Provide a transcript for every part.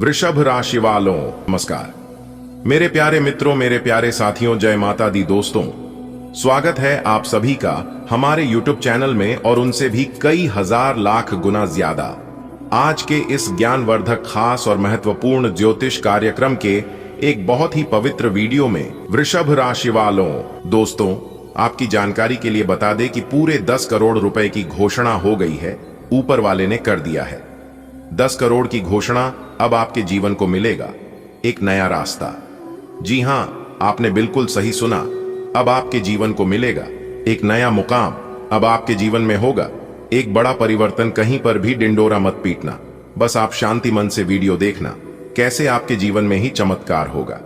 वृषभ राशि वालों नमस्कार। मेरे प्यारे मित्रों, मेरे प्यारे साथियों, जय माता दी दोस्तों। स्वागत है आप सभी का हमारे YouTube चैनल में और उनसे भी कई हजार लाख गुना ज्यादा आज के इस ज्ञानवर्धक खास और महत्वपूर्ण ज्योतिष कार्यक्रम के एक बहुत ही पवित्र वीडियो में। वृषभ राशि वालों दोस्तों, आपकी जानकारी के लिए बता दें कि पूरे 10 करोड़ रुपए की घोषणा हो गई है, ऊपर वाले ने कर दिया है। 10 करोड़ की घोषणा, अब आपके जीवन को मिलेगा एक नया रास्ता। जी हां, आपने बिल्कुल सही सुना, अब आपके जीवन को मिलेगा एक नया मुकाम। अब आपके जीवन में होगा एक बड़ा परिवर्तन। कहीं पर भी डिंडोरा मत पीटना, बस आप शांति मन से वीडियो देखना, कैसे आपके जीवन में ही चमत्कार होगा।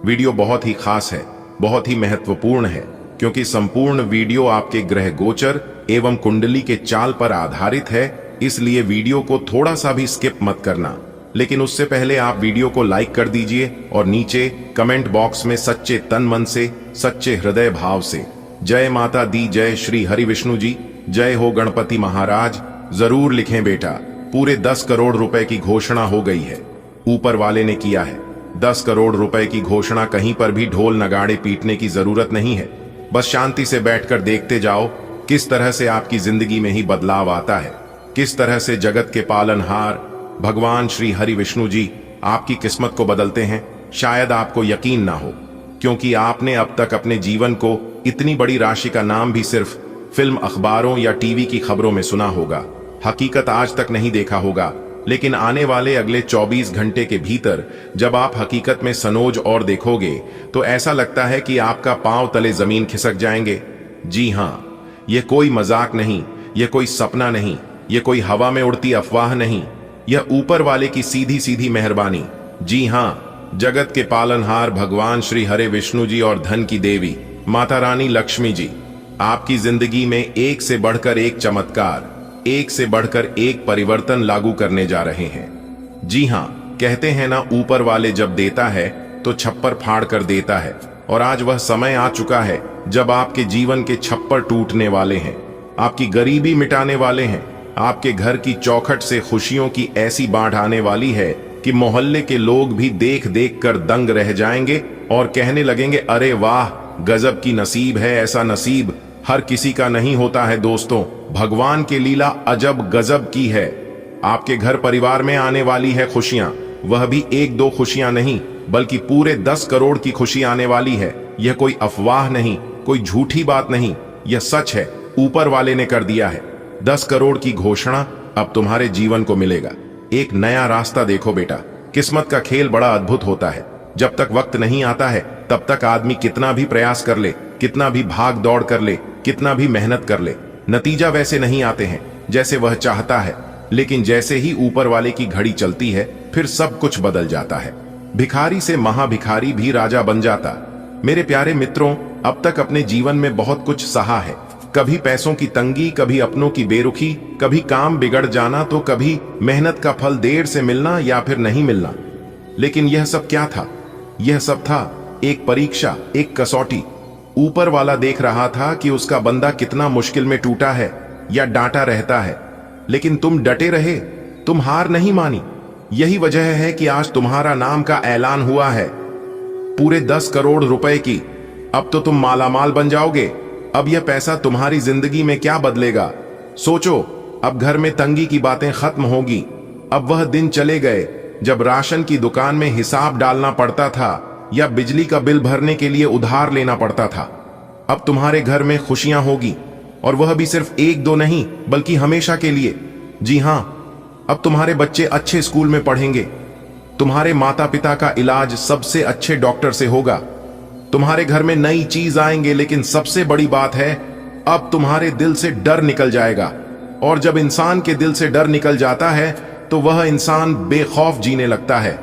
वीडियो बहुत ही खास है, बहुत ही महत्वपूर्ण है, क्योंकि संपूर्ण वीडियो आपके ग्रह गोचर एवं कुंडली के चाल पर आधारित है। इसलिए वीडियो को थोड़ा सा भी स्किप मत करना। लेकिन उससे पहले आप वीडियो को लाइक कर दीजिए और नीचे कमेंट बॉक्स में सच्चे तन मन से, सच्चे हृदय भाव से जय माता दी, जय श्री हरि विष्णु जी, जय हो गणपति महाराज जरूर लिखें बेटा। पूरे 10 करोड़ रुपए की घोषणा हो गई है, ऊपर वाले ने किया है। 10 करोड़ रुपए की घोषणा, कहीं पर भी ढोल नगाड़े पीटने की जरूरत नहीं है। बस शांति से बैठकर देखते जाओ किस तरह से आपकी जिंदगी में ही बदलाव आता है, किस तरह से जगत के पालनहार भगवान श्री हरि विष्णु जी आपकी किस्मत को बदलते हैं। शायद आपको यकीन ना हो, क्योंकि आपने अब तक अपने जीवन को इतनी बड़ी राशि का नाम भी सिर्फ फिल्म, अखबारों या टीवी की खबरों में सुना होगा, हकीकत आज तक नहीं देखा होगा। लेकिन आने वाले अगले 24 घंटे के भीतर जब आप हकीकत में सनोज और देखोगे तो ऐसा लगता है कि आपका पांव तले जमीन खिसक जाएंगे। जी हां, यह कोई मजाक नहीं, यह कोई सपना नहीं, यह कोई हवा में उड़ती अफवाह नहीं, यह ऊपर वाले की सीधी सीधी मेहरबानी। जी हां, जगत के पालनहार भगवान श्री हरे विष्णु जी और धन की देवी माता रानी लक्ष्मी जी आपकी जिंदगी में एक से बढ़कर एक चमत्कार, एक से बढ़कर एक परिवर्तन लागू करने जा रहे हैं। जी हां, कहते हैं ना, ऊपर वाले जब देता है तो छप्पर फाड़ कर देता है। और आज वह समय आ चुका है जब आपके जीवन के छप्पर टूटने वाले हैं, आपकी गरीबी मिटाने वाले हैं, आपके घर की चौखट से खुशियों की ऐसी बाढ़ आने वाली है कि मोहल्ले के लोग भी देख देख कर दंग रह जाएंगे और कहने लगेंगे, अरे वाह, गजब की नसीब है। ऐसा नसीब हर किसी का नहीं होता है दोस्तों। भगवान की लीला अजब गजब की है। आपके घर परिवार में आने वाली है खुशियां, वह भी एक दो खुशियां नहीं, बल्कि पूरे 10 करोड़ की खुशी आने वाली है। यह कोई अफवाह नहीं, कोई झूठी बात नहीं, यह सच है, ऊपर वाले ने कर दिया है। 10 करोड़ की घोषणा, अब तुम्हारे जीवन को मिलेगा एक नया रास्ता। देखो बेटा, किस्मत का खेल बड़ा अद्भुत होता है। जब तक वक्त नहीं आता है तब तक आदमी कितना भी प्रयास कर ले, कितना भी भाग दौड़ कर ले, कितना भी मेहनत कर ले, नतीजा वैसे नहीं आते हैं जैसे वह चाहता है। लेकिन जैसे ही ऊपर वाले की घड़ी चलती है, फिर सब कुछ बदल जाता है। भिखारी से महाभिखारी भी राजा बन जाता। मेरे प्यारे मित्रों, अब तक अपने जीवन में बहुत कुछ सहा है। कभी पैसों की तंगी, कभी अपनों की बेरुखी, कभी काम बिगड़ जाना, तो कभी मेहनत का फल देर से मिलना या फिर नहीं मिलना। लेकिन यह सब क्या था? यह सब था एक परीक्षा, एक कसौटी। ऊपर वाला देख रहा था कि उसका बंदा कितना मुश्किल में टूटा है या डांटा रहता है, लेकिन तुम डटे रहे, तुम हार नहीं मानी। यही वजह है कि आज तुम्हारा नाम का ऐलान हुआ है पूरे 10 करोड़ रुपए की। अब तो तुम मालामाल बन जाओगे। अब यह पैसा तुम्हारी जिंदगी में क्या बदलेगा? सोचो, अब घर में तंगी की बातें खत्म होगी। अब वह दिन चले गए जब राशन की दुकान में हिसाब डालना पड़ता था या बिजली का बिल भरने के लिए उधार लेना पड़ता था। अब तुम्हारे घर में खुशियां होगी, और वह भी सिर्फ एक दो नहीं, बल्कि हमेशा के लिए। जी हां, अब तुम्हारे बच्चे अच्छे स्कूल में पढ़ेंगे, तुम्हारे माता पिता का इलाज सबसे अच्छे डॉक्टर से होगा, तुम्हारे घर में नई चीज आएंगे। लेकिन सबसे बड़ी बात है, अब तुम्हारे दिल से डर निकल जाएगा। और जब इंसान के दिल से डर निकल जाता है तो वह इंसान बेखौफ जीने लगता है।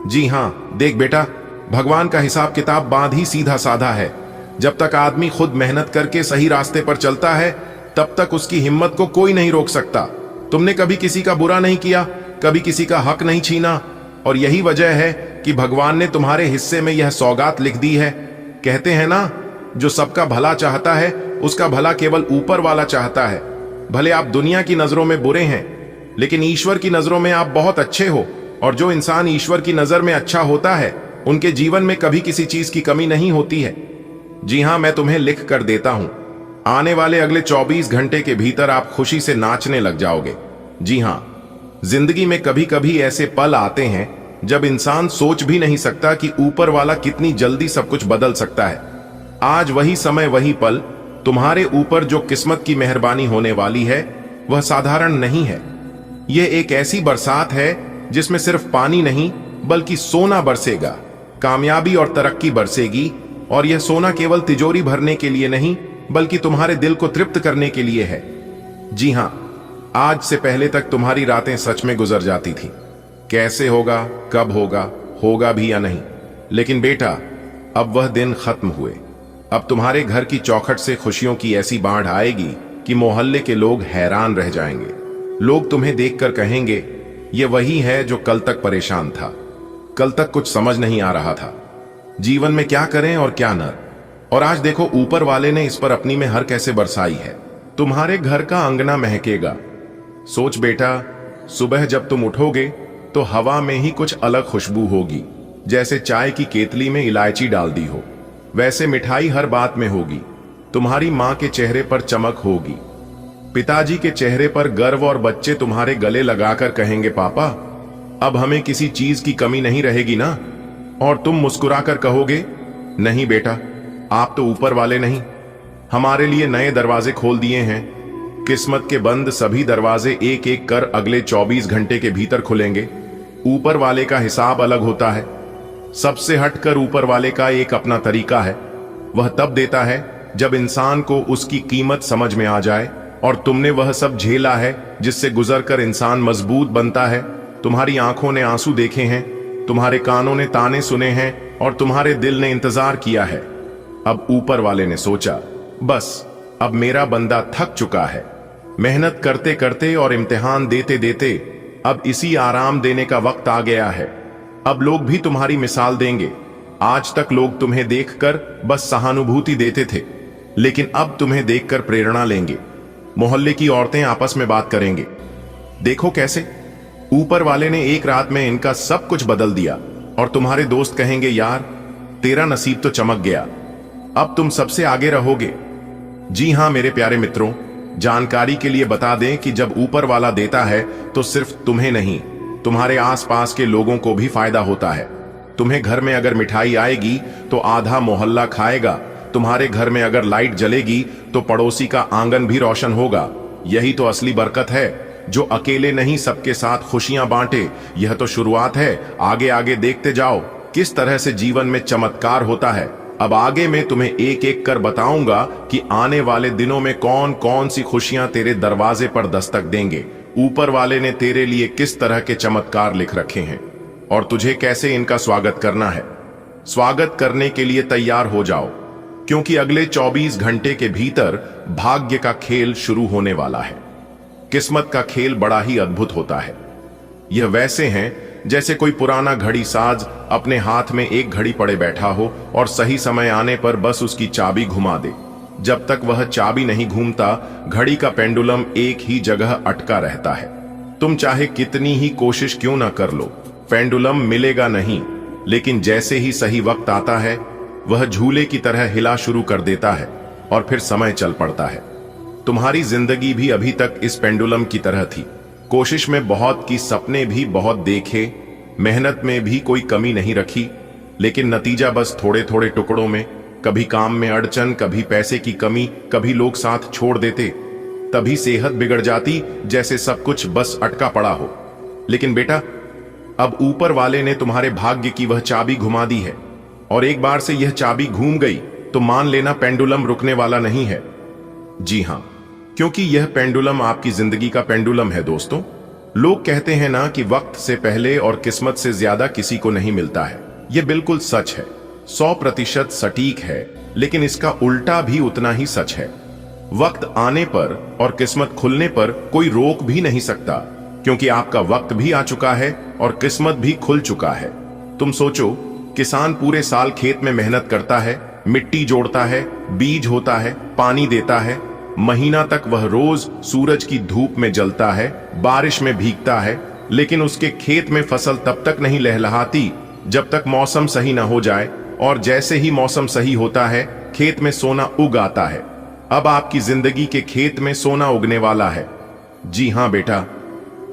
जी हां, देख बेटा, भगवान का हिसाब किताब बांध ही सीधा साधा है। जब तक आदमी खुद मेहनत करके सही रास्ते पर चलता है, तब तक उसकी हिम्मत को कोई नहीं रोक सकता। तुमने कभी किसी का बुरा नहीं किया, कभी किसी का हक नहीं छीना, और यही वजह है कि भगवान ने तुम्हारे हिस्से में यह सौगात लिख दी है। कहते हैं ना, जो सबका भला चाहता है उसका भला केवल ऊपर वाला चाहता है। भले आप दुनिया की नजरों में बुरे हैं, लेकिन ईश्वर की नजरों में आप बहुत अच्छे हो। और जो इंसान ईश्वर की नजर में अच्छा होता है उनके जीवन में कभी किसी चीज की कमी नहीं होती है। जी हां, मैं तुम्हें लिख कर देता हूं, आने वाले अगले 24 घंटे के भीतर आप खुशी से नाचने लग जाओगे। जी हां, जिंदगी में कभी कभी ऐसे पल आते हैं जब इंसान सोच भी नहीं सकता कि ऊपर वाला कितनी जल्दी सब कुछ बदल सकता है। आज वही समय, वही पल, तुम्हारे ऊपर जो किस्मत की मेहरबानी होने वाली है वह साधारण नहीं है। यह एक ऐसी बरसात है जिसमें सिर्फ पानी नहीं बल्कि सोना बरसेगा, कामयाबी और तरक्की बरसेगी। और यह सोना केवल तिजोरी भरने के लिए नहीं बल्कि तुम्हारे दिल को तृप्त करने के लिए है। जी हां, आज से पहले तक तुम्हारी रातें सच में गुजर जाती थी, कैसे होगा, कब होगा, होगा भी या नहीं। लेकिन बेटा, अब वह दिन खत्म हुए। अब तुम्हारे घर की चौखट से खुशियों की ऐसी बाढ़ आएगी कि मोहल्ले के लोग हैरान रह जाएंगे। लोग तुम्हें देखकर कहेंगे, यह वही है जो कल तक परेशान था, कल तक कुछ समझ नहीं आ रहा था, जीवन में क्या करें और क्या न। और आज देखो, ऊपर वाले ने इस पर अपनी मेहर कैसे बरसाई है। तुम्हारे घर का अंगना महकेगा। सोच बेटा, सुबह जब तुम उठोगे तो हवा में ही कुछ अलग खुशबू होगी। जैसे चाय की केतली में इलायची डाल दी हो, वैसे मिठाई हर बात में होगी। तुम्हारी मां के चेहरे पर चमक होगी, पिताजी के चेहरे पर गर्व, और बच्चे तुम्हारे गले लगाकर कहेंगे, पापा अब हमें किसी चीज की कमी नहीं रहेगी ना। और तुम मुस्कुराकर कहोगे, नहीं बेटा, आप तो ऊपर वाले नहीं, हमारे लिए नए दरवाजे खोल दिए हैं। किस्मत के बंद सभी दरवाजे एक एक कर अगले 24 घंटे के भीतर खुलेंगे। ऊपर वाले का हिसाब अलग होता है। सबसे हटकर ऊपर वाले का एक अपना तरीका है। वह तब देता है जब इंसान को उसकी कीमत समझ में आ जाए। और तुमने वह सब झेला है जिससे गुजरकर इंसान मजबूत बनता है। तुम्हारी आंखों ने आंसू देखे हैं, तुम्हारे कानों ने ताने सुने हैं, और तुम्हारे दिल ने इंतजार किया है। अब ऊपर वाले ने सोचा, बस अब मेरा बंदा थक चुका है। मेहनत करते करते और इम्तिहान देते देते अब इसी आराम देने का वक्त आ गया है। अब लोग भी तुम्हारी मिसाल देंगे। आज तक लोग तुम्हें देखकर बस सहानुभूति देते थे, लेकिन अब तुम्हें देखकर प्रेरणा लेंगे। मोहल्ले की औरतें आपस में बात करेंगे, देखो कैसे ऊपर वाले ने एक रात में इनका सब कुछ बदल दिया। और तुम्हारे दोस्त कहेंगे, यार तेरा नसीब तो चमक गया, अब तुम सबसे आगे रहोगे। जी हां मेरे प्यारे मित्रों, जानकारी के लिए बता दें कि जब ऊपर वाला देता है तो सिर्फ तुम्हें नहीं, तुम्हारे आसपास के लोगों को भी फायदा होता है। तुम्हें घर में अगर मिठाई आएगी तो आधा मोहल्ला खाएगा। तुम्हारे घर में अगर लाइट जलेगी तो पड़ोसी का आंगन भी रोशन होगा। यही तो असली बरकत है, जो अकेले नहीं सबके साथ खुशियां बांटे। यह तो शुरुआत है, आगे आगे देखते जाओ किस तरह से जीवन में चमत्कार होता है। अब आगे मैं तुम्हें एक एक कर बताऊंगा कि आने वाले दिनों में कौन कौन सी खुशियां तेरे दरवाजे पर दस्तक देंगे। ऊपर वाले ने तेरे लिए किस तरह के चमत्कार लिख रखे हैं और तुझे कैसे इनका स्वागत करना है। स्वागत करने के लिए तैयार हो जाओ, क्योंकि अगले 24 घंटे के भीतर भाग्य का खेल शुरू होने वाला है। किस्मत का खेल बड़ा ही अद्भुत होता है। यह वैसे हैं जैसे कोई पुराना घड़ी साज अपने हाथ में एक घड़ी पड़े बैठा हो और सही समय आने पर बस उसकी चाबी घुमा दे। जब तक वह चाबी नहीं घूमता, घड़ी का पेंडुलम एक ही जगह अटका रहता है। तुम चाहे कितनी ही कोशिश क्यों ना कर लो, पेंडुलम मिलेगा नहीं। लेकिन जैसे ही सही वक्त आता है, वह झूले की तरह हिला शुरू कर देता है और फिर समय चल पड़ता है। तुम्हारी जिंदगी भी अभी तक इस पेंडुलम की तरह थी। कोशिश में बहुत की, सपने भी बहुत देखे, मेहनत में भी कोई कमी नहीं रखी, लेकिन नतीजा बस थोड़े थोड़े टुकड़ों में। कभी काम में अड़चन, कभी पैसे की कमी, कभी लोग साथ छोड़ देते, तभी सेहत बिगड़ जाती, जैसे सब कुछ बस अटका पड़ा हो। लेकिन बेटा, अब ऊपर वाले ने तुम्हारे भाग्य की वह चाबी घुमा दी है, और एक बार से यह चाबी घूम गई तो मान लेना पेंडुलम रुकने वाला नहीं है। जी हां, क्योंकि यह पेंडुलम आपकी जिंदगी का पेंडुलम है। दोस्तों, लोग कहते हैं ना कि वक्त से पहले और किस्मत से ज्यादा किसी को नहीं मिलता है। यह बिल्कुल सच है, 100% सटीक है, लेकिन इसका उल्टा भी उतना ही सच है। वक्त आने पर और किस्मत खुलने पर कोई रोक भी नहीं सकता, क्योंकि आपका वक्त भी आ चुका है और किस्मत भी खुल चुका है। तुम सोचो, किसान पूरे साल खेत में मेहनत करता है, मिट्टी जोड़ता है, बीज होता है, पानी देता है, महीना तक वह रोज सूरज की धूप में जलता है, बारिश में भीगता है, लेकिन उसके खेत में फसल तब तक नहीं लहलहाती जब तक मौसम सही न हो जाए, और जैसे ही मौसम सही होता है खेत में सोना उग आता है। अब आपकी जिंदगी के खेत में सोना उगने वाला है। जी हां बेटा,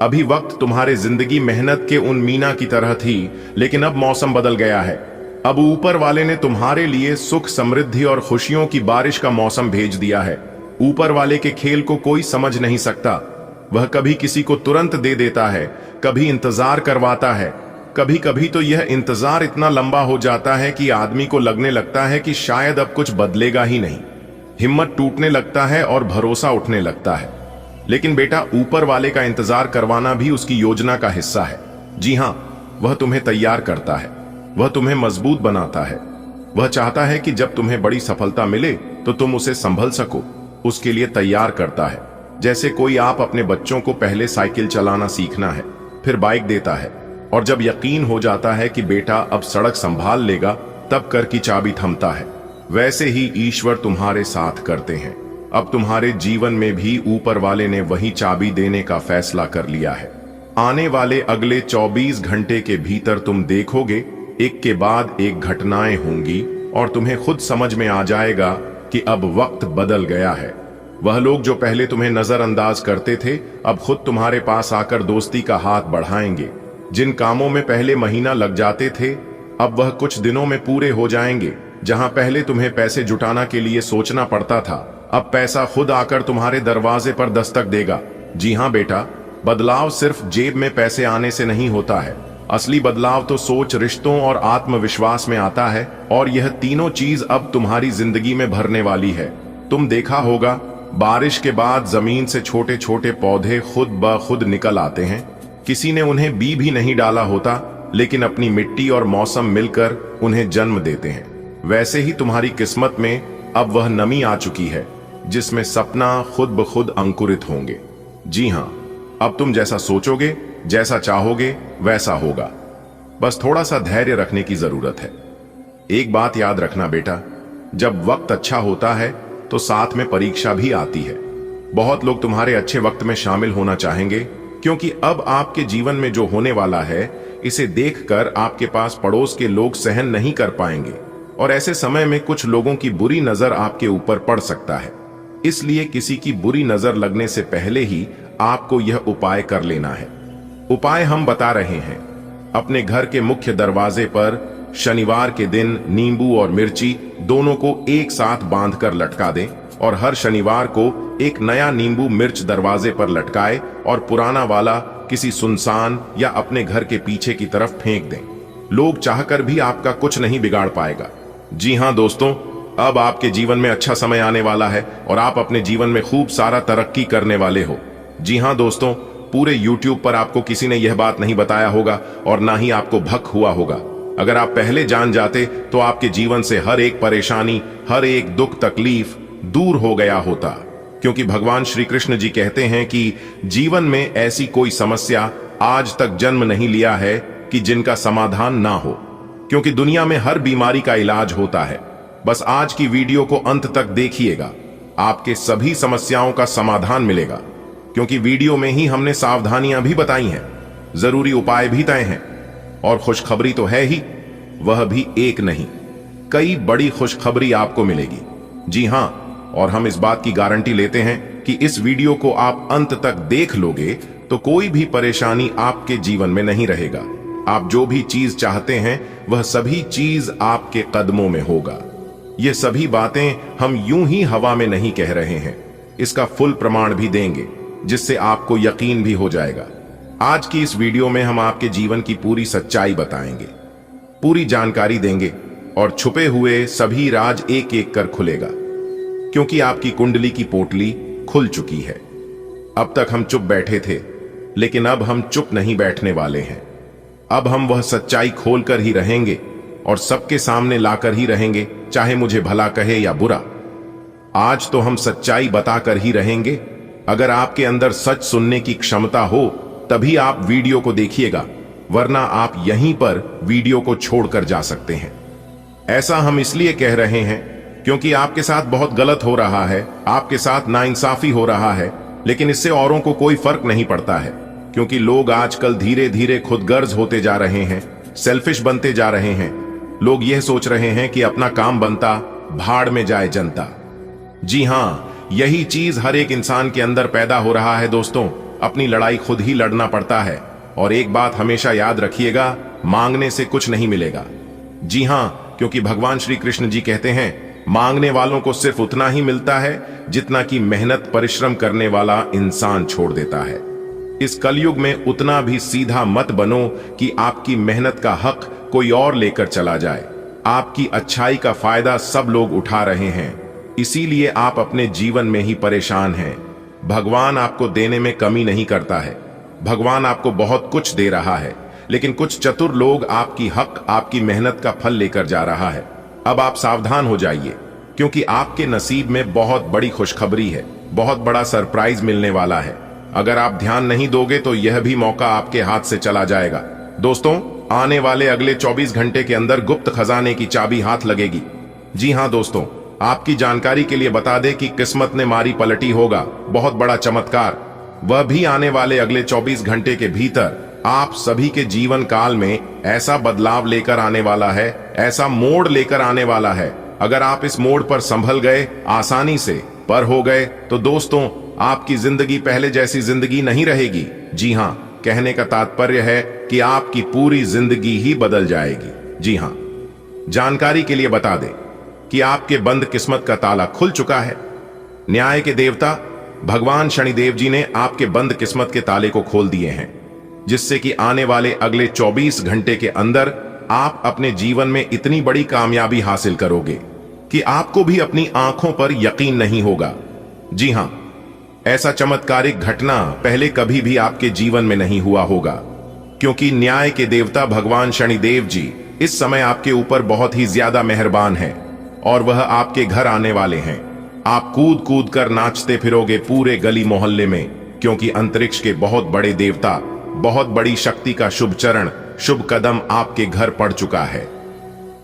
अभी वक्त तुम्हारे जिंदगी मेहनत के उन मीना की तरह थी, लेकिन अब मौसम बदल गया है। अब ऊपर वाले ने तुम्हारे लिए सुख, समृद्धि और खुशियों की बारिश का मौसम भेज दिया है। ऊपर वाले के खेल को कोई समझ नहीं सकता। वह कभी किसी को तुरंत दे देता है, कभी इंतजार करवाता है। कभी कभी तो यह इंतजार इतना लंबा हो जाता है कि आदमी को लगने लगता है कि शायद अब कुछ बदलेगा ही नहीं। हिम्मत टूटने लगता है और भरोसा उठने लगता है। लेकिन बेटा, ऊपर वाले का इंतजार करवाना भी उसकी योजना का हिस्सा है। जी हां, वह तुम्हें तैयार करता है, वह तुम्हें मजबूत बनाता है। वह चाहता है कि जब तुम्हें बड़ी सफलता मिले तो तुम उसे संभल सको, उसके लिए तैयार करता है। जैसे कोई आप अपने बच्चों को पहले साइकिल चलाना सीखना है, फिर बाइक देता है, और जब यकीन हो जाता है कि बेटा अब सड़क संभाल लेगा, तब कर की चाबी थमता है। वैसे ही ईश्वर तुम्हारे साथ करते हैं। अब तुम्हारे जीवन में भी ऊपर वाले ने वही चाबी देने का फैसला कर लिया है। आने वाले अगले 24 घंटे के भीतर तुम देखोगे एक के बाद एक घटनाएं होंगी, और तुम्हें खुद समझ में आ जाएगा कि अब वक्त बदल गया है। वह लोग जो पहले तुम्हें नजरअंदाज करते थे, अब खुद तुम्हारे पास आकर दोस्ती का हाथ बढ़ाएंगे। जिन कामों में पहले महीना लग जाते थे, अब वह कुछ दिनों में पूरे हो जाएंगे। जहां पहले तुम्हें पैसे जुटाना के लिए सोचना पड़ता था, अब पैसा खुद आकर तुम्हारे दरवाजे पर दस्तक देगा। जी हां बेटा, बदलाव सिर्फ जेब में पैसे आने से नहीं होता है। असली बदलाव तो सोच, रिश्तों और आत्मविश्वास में आता है, और यह तीनों चीज अब तुम्हारी जिंदगी में भरने वाली है। तुम देखा होगा, बारिश के बाद जमीन से छोटे छोटे पौधे खुद ब खुद निकल आते हैं। किसी ने उन्हें बी भी नहीं डाला होता, लेकिन अपनी मिट्टी और मौसम मिलकर उन्हें जन्म देते हैं। वैसे ही तुम्हारी किस्मत में अब वह नमी आ चुकी है जिसमें सपना खुद ब खुद अंकुरित होंगे। जी हां, अब तुम जैसा सोचोगे, जैसा चाहोगे, वैसा होगा। बस थोड़ा सा धैर्य रखने की जरूरत है। एक बात याद रखना बेटा, जब वक्त अच्छा होता है तो साथ में परीक्षा भी आती है। बहुत लोग तुम्हारे अच्छे वक्त में शामिल होना चाहेंगे, क्योंकि अब आपके जीवन में जो होने वाला है, इसे देखकर आपके पास पड़ोस के लोग सहन नहीं कर पाएंगे, और ऐसे समय में कुछ लोगों की बुरी नजर आपके ऊपर पड़ सकता है। इसलिए किसी की बुरी नजर लगने से पहले ही आपको यह उपाय कर लेना है। उपाय हम बता रहे हैं। अपने घर के मुख्य दरवाजे पर शनिवार के दिन नींबू और मिर्ची दोनों को एक साथ बांधकर लटका दें, और हर शनिवार को एक नया नींबू मिर्च दरवाजे पर लटकाए और पुराना वाला किसी सुनसान या अपने घर के पीछे की तरफ फेंक दें। लोग चाहकर भी आपका कुछ नहीं बिगाड़ पाएगा। जी हां दोस्तों, अब आपके जीवन में अच्छा समय आने वाला है, और आप अपने जीवन में खूब सारा तरक्की करने वाले हो। जी हां दोस्तों, पूरे YouTube पर आपको किसी ने यह बात नहीं बताया होगा, और ना ही आपको भक हुआ होगा। अगर आप पहले जान जाते तो आपके जीवन से हर एक परेशानी, हर एक दुख तकलीफ दूर हो गया होता। क्योंकि भगवान श्री कृष्ण जी कहते हैं कि जीवन में ऐसी कोई समस्या आज तक जन्म नहीं लिया है कि जिनका समाधान ना हो। क्योंकि दुनिया में हर बीमारी का इलाज होता है। बस आज की वीडियो को अंत तक देखिएगा, आपके सभी समस्याओं का समाधान मिलेगा। क्योंकि वीडियो में ही हमने सावधानियां भी बताई हैं, जरूरी उपाय भी तय हैं, और खुशखबरी तो है ही, वह भी एक नहीं, कई बड़ी खुशखबरी आपको मिलेगी। जी हां, और हम इस बात की गारंटी लेते हैं कि इस वीडियो को आप अंत तक देख लोगे तो कोई भी परेशानी आपके जीवन में नहीं रहेगा। आप जो भी चीज चाहते हैं, वह सभी चीज आपके कदमों में होगा। ये सभी बातें हम यूं ही हवा में नहीं कह रहे हैं, इसका फुल प्रमाण भी देंगे, जिससे आपको यकीन भी हो जाएगा। आज की इस वीडियो में हम आपके जीवन की पूरी सच्चाई बताएंगे, पूरी जानकारी देंगे, और छुपे हुए सभी राज एक एक कर खुलेगा। क्योंकि आपकी कुंडली की पोटली खुल चुकी है। अब तक हम चुप बैठे थे, लेकिन अब हम चुप नहीं बैठने वाले हैं। अब हम वह सच्चाई खोलकर ही रहेंगे, और सबके सामने लाकर ही रहेंगे, चाहे मुझे भला कहे या बुरा। आज तो हम सच्चाई बताकर ही रहेंगे। अगर आपके अंदर सच सुनने की क्षमता हो तभी आप वीडियो को देखिएगा, वरना आप यहीं पर वीडियो को छोड़कर जा सकते हैं। ऐसा हम इसलिए कह रहे हैं क्योंकि आपके साथ बहुत गलत हो रहा है, आपके साथ नाइंसाफी हो रहा है, लेकिन इससे औरों को कोई फर्क नहीं पड़ता है। क्योंकि लोग आजकल धीरे धीरे खुदगर्ज होते जा रहे हैं, सेल्फिश बनते जा रहे हैं। लोग यह सोच रहे हैं कि अपना काम बनता, भाड़ में जाए जनता। जी हां, यही चीज हर एक इंसान के अंदर पैदा हो रहा है दोस्तों। अपनी लड़ाई खुद ही लड़ना पड़ता है। और एक बात हमेशा याद रखिएगा, मांगने से कुछ नहीं मिलेगा। जी हां, क्योंकि भगवान श्री कृष्ण जी कहते हैं, मांगने वालों को सिर्फ उतना ही मिलता है जितना कि मेहनत परिश्रम करने वाला इंसान छोड़ देता है। इस कलयुग में उतना भी सीधा मत बनो कि आपकी मेहनत का हक कोई और लेकर चला जाए। आपकी अच्छाई का फायदा सब लोग उठा रहे हैं, इसीलिए आप अपने जीवन में ही परेशान हैं। भगवान आपको देने में कमी नहीं करता है। भगवान आपको बहुत कुछ दे रहा है, लेकिन कुछ चतुर लोग आपकी हक, आपकी मेहनत का फल लेकर जा रहा है। अब आप सावधान हो जाइए, क्योंकि आपके नसीब में बहुत बड़ी खुशखबरी है, बहुत बड़ा सरप्राइज मिलने वाला है। अगर आप ध्यान नहीं दोगे तो यह भी मौका आपके हाथ से चला जाएगा। दोस्तों, आने वाले अगले 24 घंटे के अंदर गुप्त खजाने की चाबी हाथ लगेगी। जी हां दोस्तों, आपकी जानकारी के लिए बता दें कि किस्मत ने मारी पलटी होगा बहुत बड़ा चमत्कार। वह भी आने वाले अगले 24 घंटे के भीतर आप सभी के जीवन काल में ऐसा बदलाव लेकर आने वाला है, ऐसा मोड़ लेकर आने वाला है। अगर आप इस मोड़ पर संभल गए, आसानी से पर हो गए, तो दोस्तों आपकी जिंदगी पहले जैसी जिंदगी नहीं रहेगी। जी हां, कहने का तात्पर्य है कि आपकी पूरी जिंदगी ही बदल जाएगी। जी हां, जानकारी के लिए बता दें कि आपके बंद किस्मत का ताला खुल चुका है। न्याय के देवता भगवान शनिदेव जी ने आपके बंद किस्मत के ताले को खोल दिए हैं, जिससे कि आने वाले अगले 24 घंटे के अंदर आप अपने जीवन में इतनी बड़ी कामयाबी हासिल करोगे कि आपको भी अपनी आंखों पर यकीन नहीं होगा। जी हां, ऐसा चमत्कारिक घटना पहले कभी भी आपके जीवन में नहीं हुआ होगा, क्योंकि न्याय के देवता भगवान शनिदेव जी इस समय आपके ऊपर बहुत ही ज्यादा मेहरबान हैं और वह आपके घर आने वाले हैं। आप कूद कूद कर नाचते फिरोगे पूरे गली मोहल्ले में, क्योंकि अंतरिक्ष के बहुत बड़े देवता, बहुत बड़ी शक्ति का शुभ चरण, शुभ कदम आपके घर पड़ चुका है।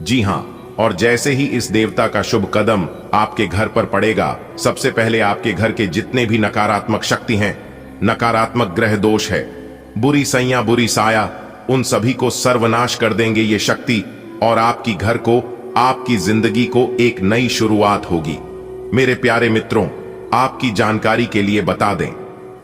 जी हां, और जैसे ही इस देवता का शुभ कदम आपके घर पर पड़ेगा, सबसे पहले आपके घर के जितने भी नकारात्मक शक्ति हैं, नकारात्मक ग्रह दोष है, बुरी सैया, बुरी साया, उन सभी को सर्वनाश कर देंगे ये शक्ति, और आपकी घर को, आपकी जिंदगी को एक नई शुरुआत होगी। मेरे प्यारे मित्रों, आपकी जानकारी के लिए बता दें,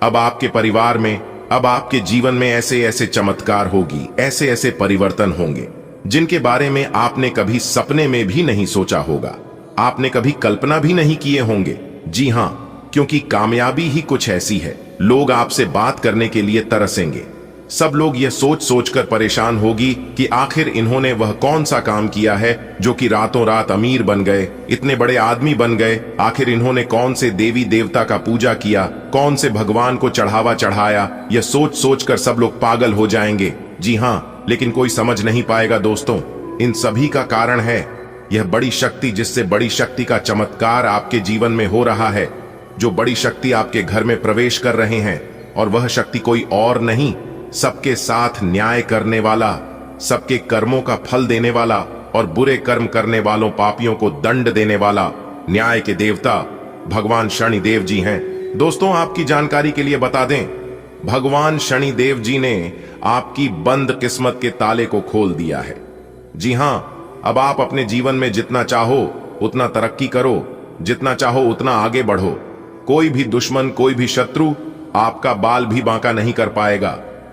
अब आपके परिवार में, अब आपके जीवन में ऐसे ऐसे चमत्कार होगी, ऐसे ऐसे परिवर्तन होंगे जिनके बारे में आपने कभी सपने में भी नहीं सोचा होगा, आपने कभी कल्पना भी नहीं किए होंगे। जी हां, क्योंकि कामयाबी ही कुछ ऐसी है, लोग आपसे बात करने के लिए तरसेंगे। सब लोग यह सोच सोच कर परेशान होगी कि आखिर इन्होंने वह कौन सा काम किया है जो कि रातों रात अमीर बन गए, इतने बड़े आदमी बन गए। आखिर इन्होंने कौन से देवी देवता का पूजा किया, कौन से भगवान को चढ़ावा चढ़ाया। यह सोच सोच कर सब लोग पागल हो जाएंगे। जी हां, लेकिन कोई समझ नहीं पाएगा दोस्तों, इन सभी का कारण है यह बड़ी शक्ति, जिससे बड़ी शक्ति का चमत्कार आपके जीवन में हो रहा है। जो बड़ी शक्ति आपके घर में प्रवेश कर रहे हैं, और वह शक्ति कोई और नहीं, सबके साथ न्याय करने वाला, सबके कर्मों का फल देने वाला, और बुरे कर्म करने वालों पापियों को दंड देने वाला न्याय के देवता भगवान शनिदेव जी हैं। दोस्तों, आपकी जानकारी के लिए बता दें, भगवान शनिदेव जी ने आपकी बंद किस्मत के ताले को खोल दिया है। जी हां, अब आप अपने जीवन में जितना चाहो उतना तरक्की करो, जितना चाहो उतना आगे बढ़ो। कोई भी दुश्मन, कोई भी शत्रु आपका बाल भी बांका नहीं कर पाएगा,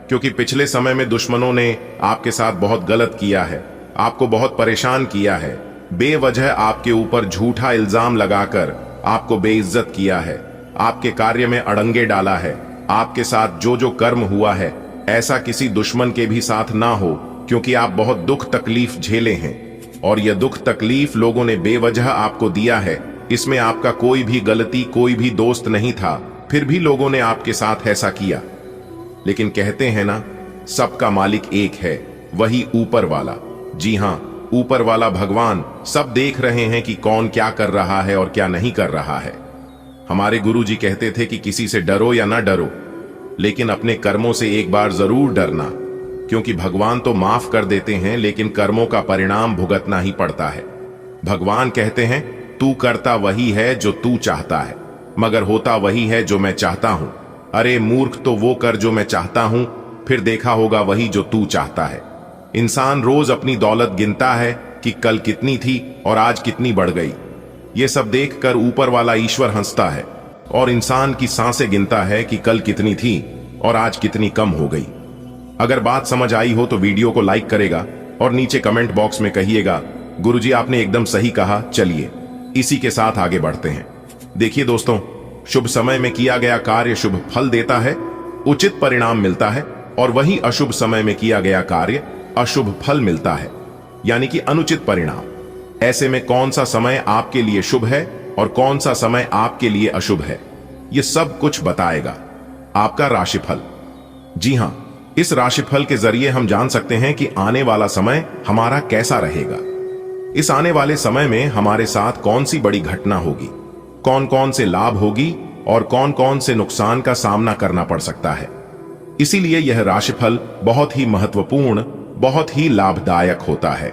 क्योंकि पिछले समय में दुश्मनों ने आपके साथ बहुत गलत किया है, आपको बहुत परेशान किया है, बेवजह आपके ऊपर झूठा इल्जाम लगाकर आपको बेइज्जत किया है, आपके कार्य में अड़ंगे डाला है। आपके साथ जो जो कर्म हुआ है, ऐसा किसी दुश्मन के भी साथ ना हो, क्योंकि आप बहुत दुख तकलीफ झेले हैं, और यह दुख तकलीफ लोगों ने बेवजह आपको दिया है। इसमें आपका कोई भी गलती, कोई भी दोस्त नहीं था, फिर भी लोगों ने आपके साथ ऐसा किया। लेकिन कहते हैं ना, सबका मालिक एक है, वही ऊपर वाला। जी हां, ऊपर वाला भगवान सब देख रहे हैं कि कौन क्या कर रहा है और क्या नहीं कर रहा है। हमारे गुरुजी कहते थे कि किसी से डरो या ना डरो, लेकिन अपने कर्मों से एक बार जरूर डरना, क्योंकि भगवान तो माफ कर देते हैं, लेकिन कर्मों का परिणाम भुगतना ही पड़ता है। भगवान कहते हैं, तू करता वही है जो तू चाहता है, मगर होता वही है जो मैं चाहता हूं। अरे मूर्ख, तो वो कर जो मैं चाहता हूं, फिर देखा होगा वही जो तू चाहता है। इंसान रोज अपनी दौलत गिनता है कि कल कितनी थी और आज कितनी बढ़ गई। ये सब देखकर ऊपर वाला ईश्वर हंसता है और इंसान की सांसें गिनता है कि कल कितनी थी और आज कितनी कम हो गई। अगर बात समझ आई हो तो वीडियो को लाइक करेगा और नीचे कमेंट बॉक्स में कहिएगा, गुरुजी आपने एकदम सही कहा। चलिए इसी के साथ आगे बढ़ते हैं। देखिए दोस्तों, शुभ समय में किया गया कार्य शुभ फल देता है, उचित परिणाम मिलता है, और वही अशुभ समय में किया गया कार्य अशुभ फल मिलता है, यानी कि अनुचित परिणाम। ऐसे में कौन सा समय आपके लिए शुभ है और कौन सा समय आपके लिए अशुभ है, यह सब कुछ बताएगा आपका राशिफल। जी हां, इस राशिफल के जरिए हम जान सकते हैं कि आने वाला समय हमारा कैसा रहेगा। इस आने वाले समय में हमारे साथ कौन सी बड़ी घटना होगी, कौन कौन से लाभ होगी और कौन कौन से नुकसान का सामना करना पड़ सकता है। इसीलिए यह राशिफल बहुत ही महत्वपूर्ण, बहुत ही लाभदायक होता है।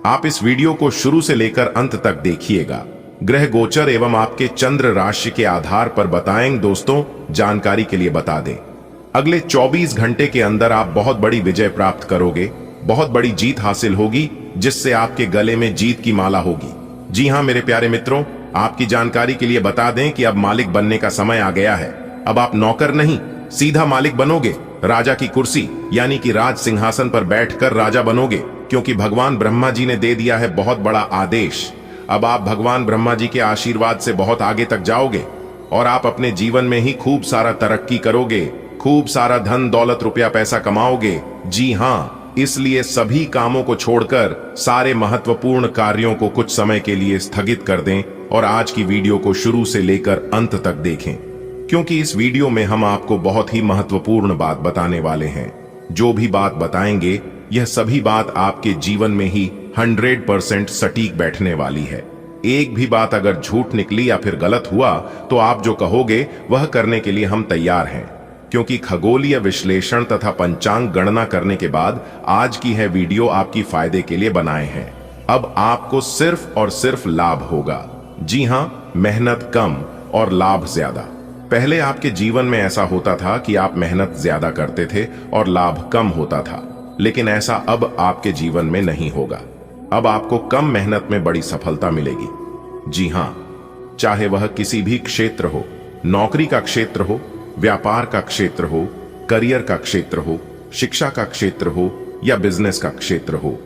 आप इस वीडियो को शुरू से लेकर अंत तक देखिएगा। ग्रह गोचर एवं आपके चंद्र राशि के आधार पर बताएंगे दोस्तों। जानकारी के लिए बता दें, अगले 24 घंटे के अंदर आप बहुत बड़ी विजय प्राप्त करोगे, बहुत बड़ी जीत हासिल होगी, जिससे आपके गले में जीत की माला होगी। जी हां मेरे प्यारे मित्रों, आपकी जानकारी के लिए बता दें कि अब मालिक बनने का समय आ गया है। अब आप नौकर नहीं, सीधा मालिक बनोगे। राजा की कुर्सी यानी कि राज सिंहासन पर बैठकर राजा बनोगे, क्योंकि भगवान ब्रह्मा जी ने दे दिया है बहुत बड़ा आदेश। अब आप भगवान ब्रह्मा जी के आशीर्वाद से बहुत आगे तक जाओगे और आप अपने जीवन में ही खूब सारा तरक्की करोगे, खूब सारा धन दौलत रुपया पैसा कमाओगे। जी हां, इसलिए सभी कामों को छोड़कर सारे महत्वपूर्ण कार्यों को कुछ समय के लिए स्थगित कर दें और आज की वीडियो को शुरू से लेकर अंत तक देखें, क्योंकि इस वीडियो में हम आपको बहुत ही महत्वपूर्ण बात बताने वाले हैं। जो भी बात बताएंगे यह सभी बात आपके जीवन में ही 100% सटीक बैठने वाली है। एक भी बात अगर झूठ निकली या फिर गलत हुआ तो आप जो कहोगे वह करने के लिए हम तैयार हैं, क्योंकि खगोलीय विश्लेषण तथा पंचांग गणना करने के बाद आज की है वीडियो आपकी फायदे के लिए बनाए हैं। अब आपको सिर्फ और सिर्फ लाभ होगा। जी हां, मेहनत कम और लाभ ज्यादा। पहले आपके जीवन में ऐसा होता था कि आप मेहनत ज्यादा करते थे और लाभ कम होता था, लेकिन ऐसा अब आपके जीवन में नहीं होगा। अब आपको कम मेहनत में बड़ी सफलता मिलेगी। जी हां, चाहे वह किसी भी क्षेत्र हो, नौकरी का क्षेत्र हो, व्यापार का क्षेत्र हो, करियर का क्षेत्र हो, शिक्षा का क्षेत्र हो या बिजनेस का क्षेत्र हो,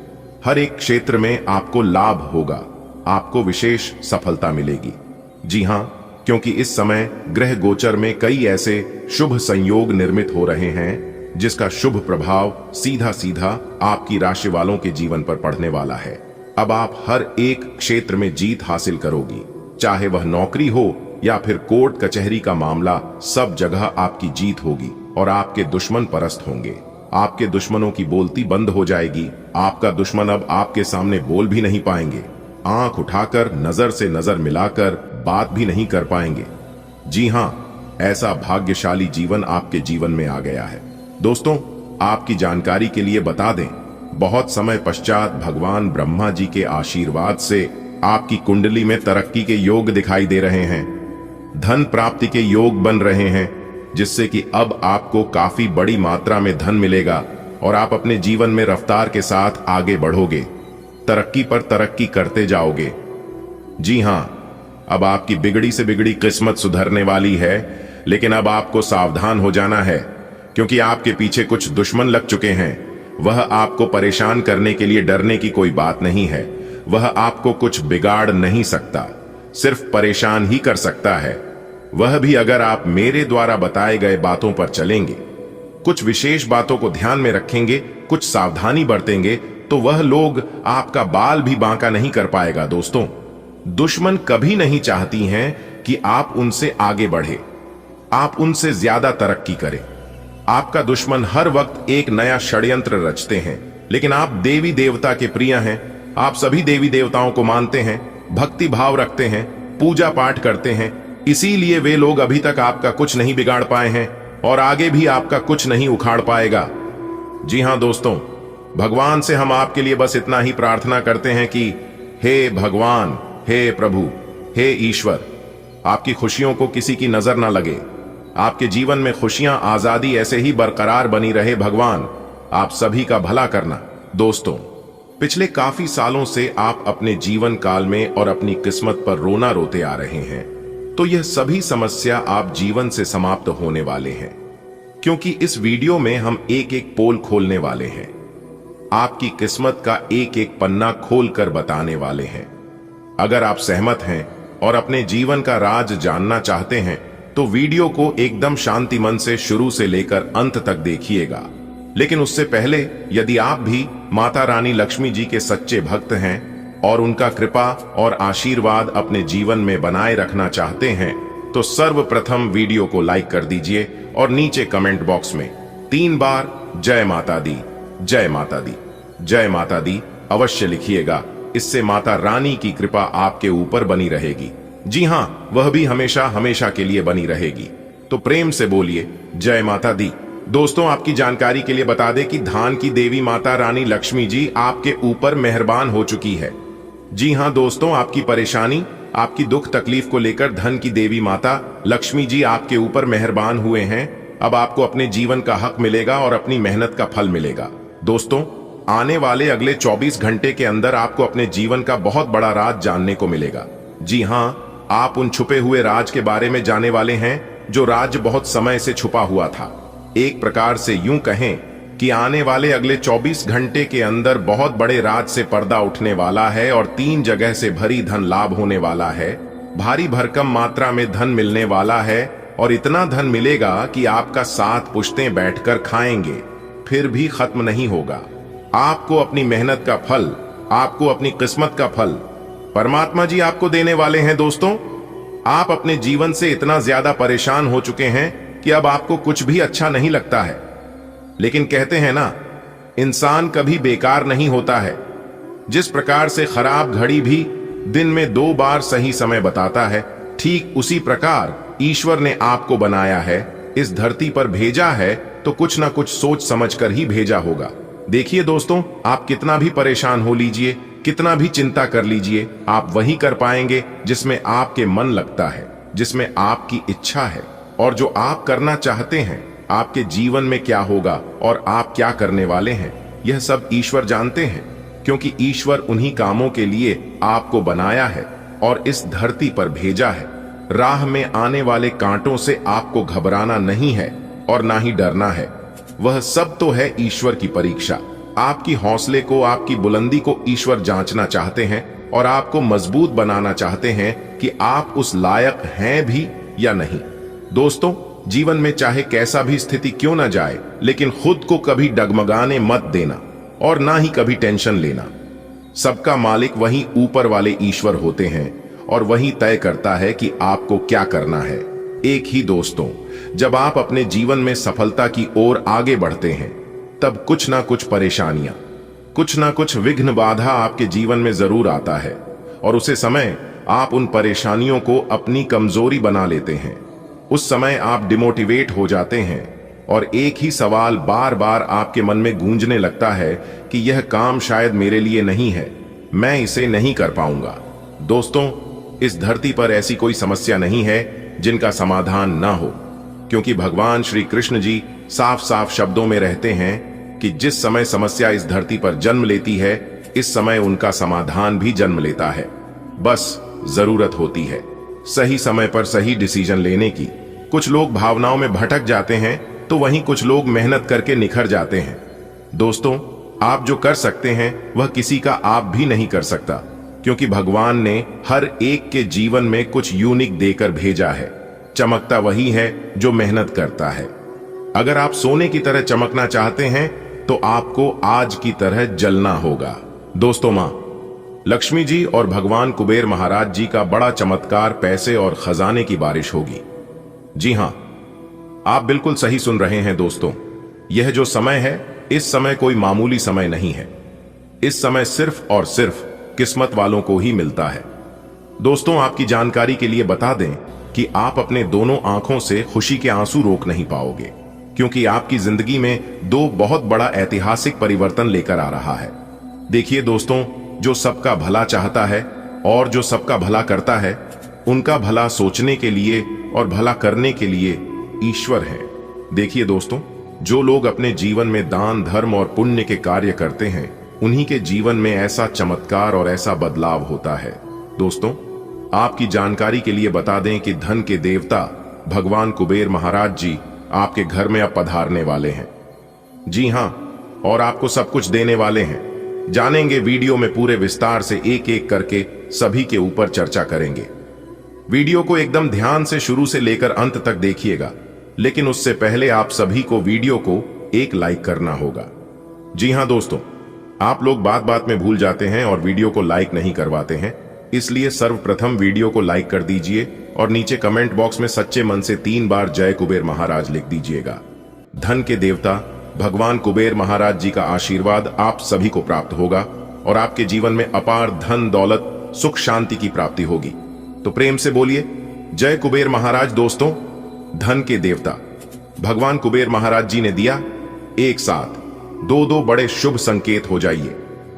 हर एक क्षेत्र में आपको लाभ होगा, आपको विशेष सफलता मिलेगी। जी हां, क्योंकि इस समय ग्रह गोचर में कई ऐसे शुभ संयोग निर्मित हो रहे हैं जिसका शुभ प्रभाव सीधा सीधा आपकी राशि वालों के जीवन पर पड़ने वाला है। अब आप हर एक क्षेत्र में जीत हासिल करोगी, चाहे वह नौकरी हो या फिर कोर्ट कचहरी का मामला, सब जगह आपकी जीत होगी और आपके दुश्मन परस्त होंगे। आपके दुश्मनों की बोलती बंद हो जाएगी। आपका दुश्मन अब आपके सामने बोल भी नहीं पाएंगे, आंख उठाकर नजर से नजर मिलाकर बात भी नहीं कर पाएंगे। जी हां, ऐसा भाग्यशाली जीवन आपके जीवन में आ गया है। दोस्तों, आपकी जानकारी के लिए बता दें, बहुत समय पश्चात भगवान ब्रह्मा जी के आशीर्वाद से आपकी कुंडली में तरक्की के योग दिखाई दे रहे हैं, धन प्राप्ति के योग बन रहे हैं, जिससे कि अब आपको काफी बड़ी मात्रा में धन मिलेगा और आप अपने जीवन में रफ्तार के साथ आगे बढ़ोगे, तरक्की पर तरक्की करते जाओगे। जी हां, अब आपकी बिगड़ी से बिगड़ी किस्मत सुधरने वाली है, लेकिन अब आपको सावधान हो जाना है, क्योंकि आपके पीछे कुछ दुश्मन लग चुके हैं। वह आपको परेशान करने के लिए डरने की कोई बात नहीं है। वह आपको कुछ बिगाड़ नहीं सकता, सिर्फ परेशान ही कर सकता है। वह भी अगर आप मेरे द्वारा बताए गए बातों पर चलेंगे, कुछ विशेष बातों को ध्यान में रखेंगे, कुछ सावधानी बरतेंगे, तो वह लोग आपका बाल भी बांका नहीं कर पाएगा। दोस्तों, दुश्मन कभी नहीं चाहती हैं कि आप उनसे आगे बढ़े, आप उनसे ज्यादा तरक्की करें। आपका दुश्मन हर वक्त एक नया षड्यंत्र रचते हैं, लेकिन आप देवी देवता के प्रिय हैं। आप सभी देवी देवताओं को मानते हैं, भक्ति भाव रखते हैं, पूजा पाठ करते हैं, इसीलिए वे लोग अभी तक आपका कुछ नहीं बिगाड़ पाए हैं और आगे भी आपका कुछ नहीं उखाड़ पाएगा। जी हां दोस्तों, भगवान से हम आपके लिए बस इतना ही प्रार्थना करते हैं कि हे भगवान, हे प्रभु, हे ईश्वर, आपकी खुशियों को किसी की नजर ना लगे, आपके जीवन में खुशियां, आजादी ऐसे ही बरकरार बनी रहे। भगवान आप सभी का भला करना। दोस्तों, पिछले काफी सालों से आप अपने जीवन काल में और अपनी किस्मत पर रोना रोते आ रहे हैं, तो यह सभी समस्या आप जीवन से समाप्त होने वाले हैं, क्योंकि इस वीडियो में हम एक एक पोल खोलने वाले हैं। आपकी किस्मत का एक एक पन्ना खोलकर बताने वाले हैं। अगर आप सहमत हैं और अपने जीवन का राज जानना चाहते हैं तो वीडियो को एकदम शांति मन से शुरू से लेकर अंत तक देखिएगा। लेकिन उससे पहले यदि आप भी माता रानी लक्ष्मी जी के सच्चे भक्त हैं और उनका कृपा और आशीर्वाद अपने जीवन में बनाए रखना चाहते हैं तो सर्वप्रथम वीडियो को लाइक कर दीजिए और नीचे कमेंट बॉक्स में 3 बार जय माता दी, जय माता दी, जय माता दी अवश्य लिखिएगा। इससे माता रानी की कृपा आपके ऊपर बनी रहेगी। जी हां, वह भी हमेशा हमेशा के लिए बनी रहेगी। तो प्रेम से बोलिए जय माता दी। दोस्तों, आपकी जानकारी के लिए बता दें कि धान की देवी माता रानी लक्ष्मी जी आपके ऊपर मेहरबान हो चुकी है। जी हां दोस्तों, आपकी परेशानी, आपकी दुख तकलीफ को लेकर धन की देवी माता लक्ष्मी जी आपके ऊपर मेहरबान हुए हैं। अब आपको अपने जीवन का हक मिलेगा और अपनी मेहनत का फल मिलेगा। दोस्तों, आने वाले अगले 24 घंटे के अंदर आपको अपने जीवन का बहुत बड़ा राज जानने को मिलेगा। जी हां, आप उन छुपे हुए राज के बारे में जानने वाले हैं जो राज बहुत समय से छुपा हुआ था। एक प्रकार से यूं कहें कि आने वाले अगले 24 घंटे के अंदर बहुत बड़े राज से पर्दा उठने वाला है और 3 जगह से भरी धन लाभ होने वाला है। भारी भरकम मात्रा में धन मिलने वाला है और इतना धन मिलेगा कि आपका 7 पुश्तें बैठकर खाएंगे, फिर भी खत्म नहीं होगा। आपको अपनी मेहनत का फल, आपको अपनी किस्मत का फल परमात्मा जी आपको देने वाले हैं। दोस्तों, आप अपने जीवन से इतना ज्यादा परेशान हो चुके हैं कि अब आपको कुछ भी अच्छा नहीं लगता है। लेकिन कहते हैं ना, इंसान कभी बेकार नहीं होता है। जिस प्रकार से खराब घड़ी भी दिन में 2 बार सही समय बताता है, ठीक उसी प्रकार ईश्वर ने आपको बनाया है, इस धरती पर भेजा है तो कुछ ना कुछ सोच समझकर ही भेजा होगा। देखिए दोस्तों, आप कितना भी परेशान हो लीजिए, कितना भी चिंता कर लीजिए, आप वही कर पाएंगे जिसमें आपके मन लगता है, जिसमें आपकी इच्छा है। और जो आप करना चाहते हैं, आपके जीवन में क्या होगा और आप क्या करने वाले हैं, यह सब ईश्वर जानते हैं, क्योंकि ईश्वर उन्हीं कामों के लिए आपको बनाया है और इस धरती पर भेजा है। राह में आने वाले कांटों से आपको घबराना नहीं है और ना ही डरना है। वह सब तो है ईश्वर की परीक्षा। आपकी हौसले को, आपकी बुलंदी को ईश्वर जांचना चाहते हैं और आपको मजबूत बनाना चाहते हैं कि आप उस लायक हैं भी या नहीं। दोस्तों, जीवन में चाहे कैसा भी स्थिति क्यों ना जाए, लेकिन खुद को कभी डगमगाने मत देना और ना ही कभी टेंशन लेना। सबका मालिक वही ऊपर वाले ईश्वर होते हैं और वही तय करता है कि आपको क्या करना है। एक ही दोस्तों, जब आप अपने जीवन में सफलता की ओर आगे बढ़ते हैं, तब कुछ ना कुछ परेशानियां, कुछ ना कुछ विघ्न बाधा आपके जीवन में जरूर आता है और उसे समय आप उन परेशानियों को अपनी कमजोरी बना लेते हैं। उस समय आप डिमोटिवेट हो जाते हैं और एक ही सवाल बार बार आपके मन में गूंजने लगता है कि यह काम शायद मेरे लिए नहीं है, मैं इसे नहीं कर पाऊंगा। दोस्तों, इस धरती पर ऐसी कोई समस्या नहीं है जिनका समाधान ना हो, क्योंकि भगवान श्री कृष्ण जी साफ साफ शब्दों में रहते हैं कि जिस समय समस्या इस धरती पर जन्म लेती है, इस समय उनका समाधान भी जन्म लेता है। बस जरूरत होती है सही समय पर सही डिसीजन लेने की। कुछ लोग भावनाओं में भटक जाते हैं तो वहीं कुछ लोग मेहनत करके निखर जाते हैं। दोस्तों, आप जो कर सकते हैं वह किसी का आप भी नहीं कर सकता, क्योंकि भगवान ने हर एक के जीवन में कुछ यूनिक देकर भेजा है। चमकता वही है जो मेहनत करता है। अगर आप सोने की तरह चमकना चाहते हैं तो आपको आज की तरह जलना होगा। दोस्तों, मां लक्ष्मी जी और भगवान कुबेर महाराज जी का बड़ा चमत्कार पैसे और खजाने की बारिश होगी। जी हां, आप बिल्कुल सही सुन रहे हैं दोस्तों। यह जो समय है, इस समय कोई मामूली समय नहीं है। इस समय सिर्फ और सिर्फ किस्मत वालों को ही मिलता है। दोस्तों, आपकी जानकारी के लिए बता दें कि आप अपने दोनों आंखों से खुशी के आंसू रोक नहीं पाओगे, क्योंकि आपकी जिंदगी में 2 बहुत बड़ा ऐतिहासिक परिवर्तन लेकर आ रहा है। देखिए दोस्तों, जो सबका भला चाहता है और जो सबका भला करता है, उनका भला सोचने के लिए और भला करने के लिए ईश्वर हैं। देखिए दोस्तों, जो लोग अपने जीवन में दान, धर्म और पुण्य के कार्य करते हैं, उन्हीं के जीवन में ऐसा चमत्कार और ऐसा बदलाव होता है। दोस्तों, आपकी जानकारी के लिए बता दें कि धन के देवता भगवान कुबेर महाराज जी आपके घर में अब पधारने वाले हैं। जी हां, और आपको सब कुछ देने वाले हैं। जानेंगे वीडियो में पूरे विस्तार से, एक एक करके सभी के ऊपर चर्चा करेंगे। वीडियो को एकदम ध्यान से शुरू से लेकर अंत तक देखिएगा, लेकिन उससे पहले आप सभी को वीडियो को एक लाइक करना होगा। जी हां दोस्तों, आप लोग बात बात में भूल जाते हैं और वीडियो को लाइक नहीं करवाते हैं, इसलिए सर्वप्रथम वीडियो को लाइक कर दीजिए और नीचे कमेंट बॉक्स में सच्चे मन से 3 बार जय कुबेर महाराज लिख दीजिएगा। धन के देवता भगवान कुबेर महाराज जी का आशीर्वाद आप सभी को प्राप्त होगा और आपके जीवन में अपार धन, दौलत, सुख, शांति की प्राप्ति होगी। तो प्रेम से बोलिए जय कुबेर महाराज। दोस्तों, धन के देवता भगवान कुबेर महाराज जी ने दिया, एक साथ दो बड़े शुभ संकेत हो जाइए।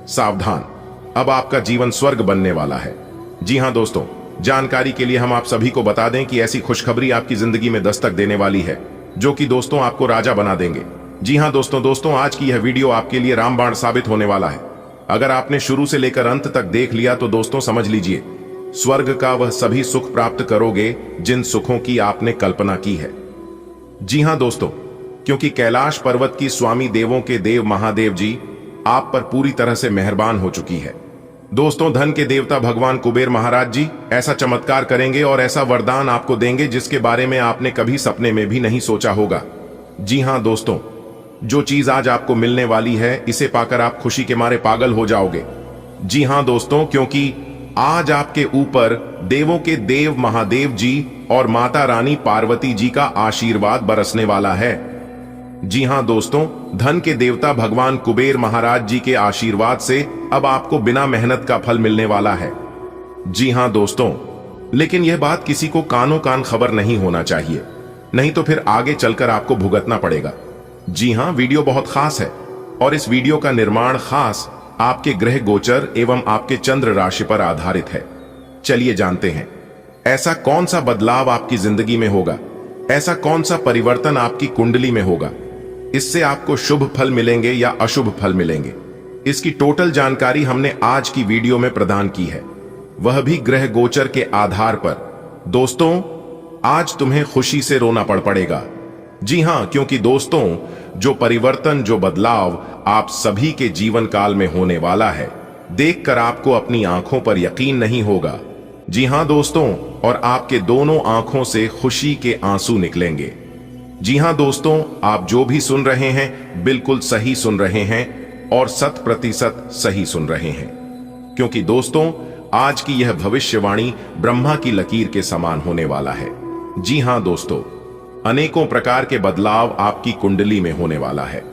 सावधान, अब आपका जीवन स्वर्ग बनने वाला है। जी हां दोस्तों, जानकारी के लिए हम आप सभी को बता दें कि ऐसी खुशखबरी आपकी जिंदगी में दस्तक देने वाली है, जो कि दोस्तों आपको राजा बना देंगे। जी हां दोस्तों, आज की यह वीडियो आपके लिए रामबाण साबित होने वाला है। अगर आपने शुरू से लेकर अंत तक देख लिया तो दोस्तों समझ लीजिए, स्वर्ग का वह सभी सुख प्राप्त करोगे जिन सुखों की आपने कल्पना की है। जी हां दोस्तों, क्योंकि कैलाश पर्वत की स्वामी देवों के देव महादेव जी आप पर पूरी तरह से मेहरबान हो चुकी है। दोस्तों, धन के देवता भगवान कुबेर महाराज जी ऐसा चमत्कार करेंगे और ऐसा वरदान आपको देंगे जिसके बारे में आपने कभी सपने में भी नहीं सोचा होगा। जी हां दोस्तों, जो चीज आज आपको मिलने वाली है, इसे पाकर आप खुशी के मारे पागल हो जाओगे। जी हां दोस्तों, क्योंकि आज आपके ऊपर देवों के देव महादेव जी और माता रानी पार्वती जी का आशीर्वाद बरसने वाला है। जी हां दोस्तों, धन के देवता भगवान कुबेर महाराज जी के आशीर्वाद से अब आपको बिना मेहनत का फल मिलने वाला है। जी हां दोस्तों, लेकिन यह बात किसी को कानों कान खबर नहीं होना चाहिए, नहीं तो फिर आगे चलकर आपको भुगतना पड़ेगा। जी हां, वीडियो बहुत खास है और इस वीडियो का निर्माण खास आपके ग्रह गोचर एवं आपके चंद्र राशि पर आधारित है। चलिए जानते हैं, ऐसा कौन सा बदलाव आपकी जिंदगी में होगा, ऐसा कौन सा परिवर्तन आपकी कुंडली में होगा, इससे आपको शुभ फल मिलेंगे या अशुभ फल मिलेंगे। इसकी टोटल जानकारी हमने आज की वीडियो में प्रदान की है, वह भी ग्रह गोचर के आधार पर। दोस्तों, आज तुम्हें खुशी से रोना पड़ेगा। जी हां, क्योंकि दोस्तों, जो परिवर्तन, जो बदलाव आप सभी के जीवन काल में होने वाला है, देखकर आपको अपनी आंखों पर यकीन नहीं होगा। जी हां दोस्तों, और आपके दोनों आंखों से खुशी के आंसू निकलेंगे। जी हां दोस्तों, आप जो भी सुन रहे हैं बिल्कुल सही सुन रहे हैं और 100% सही सुन रहे हैं, क्योंकि दोस्तों आज की यह भविष्यवाणी ब्रह्मा की लकीर के समान होने वाला है। जी हां दोस्तों, अनेकों प्रकार के बदलाव आपकी कुंडली में होने वाला है।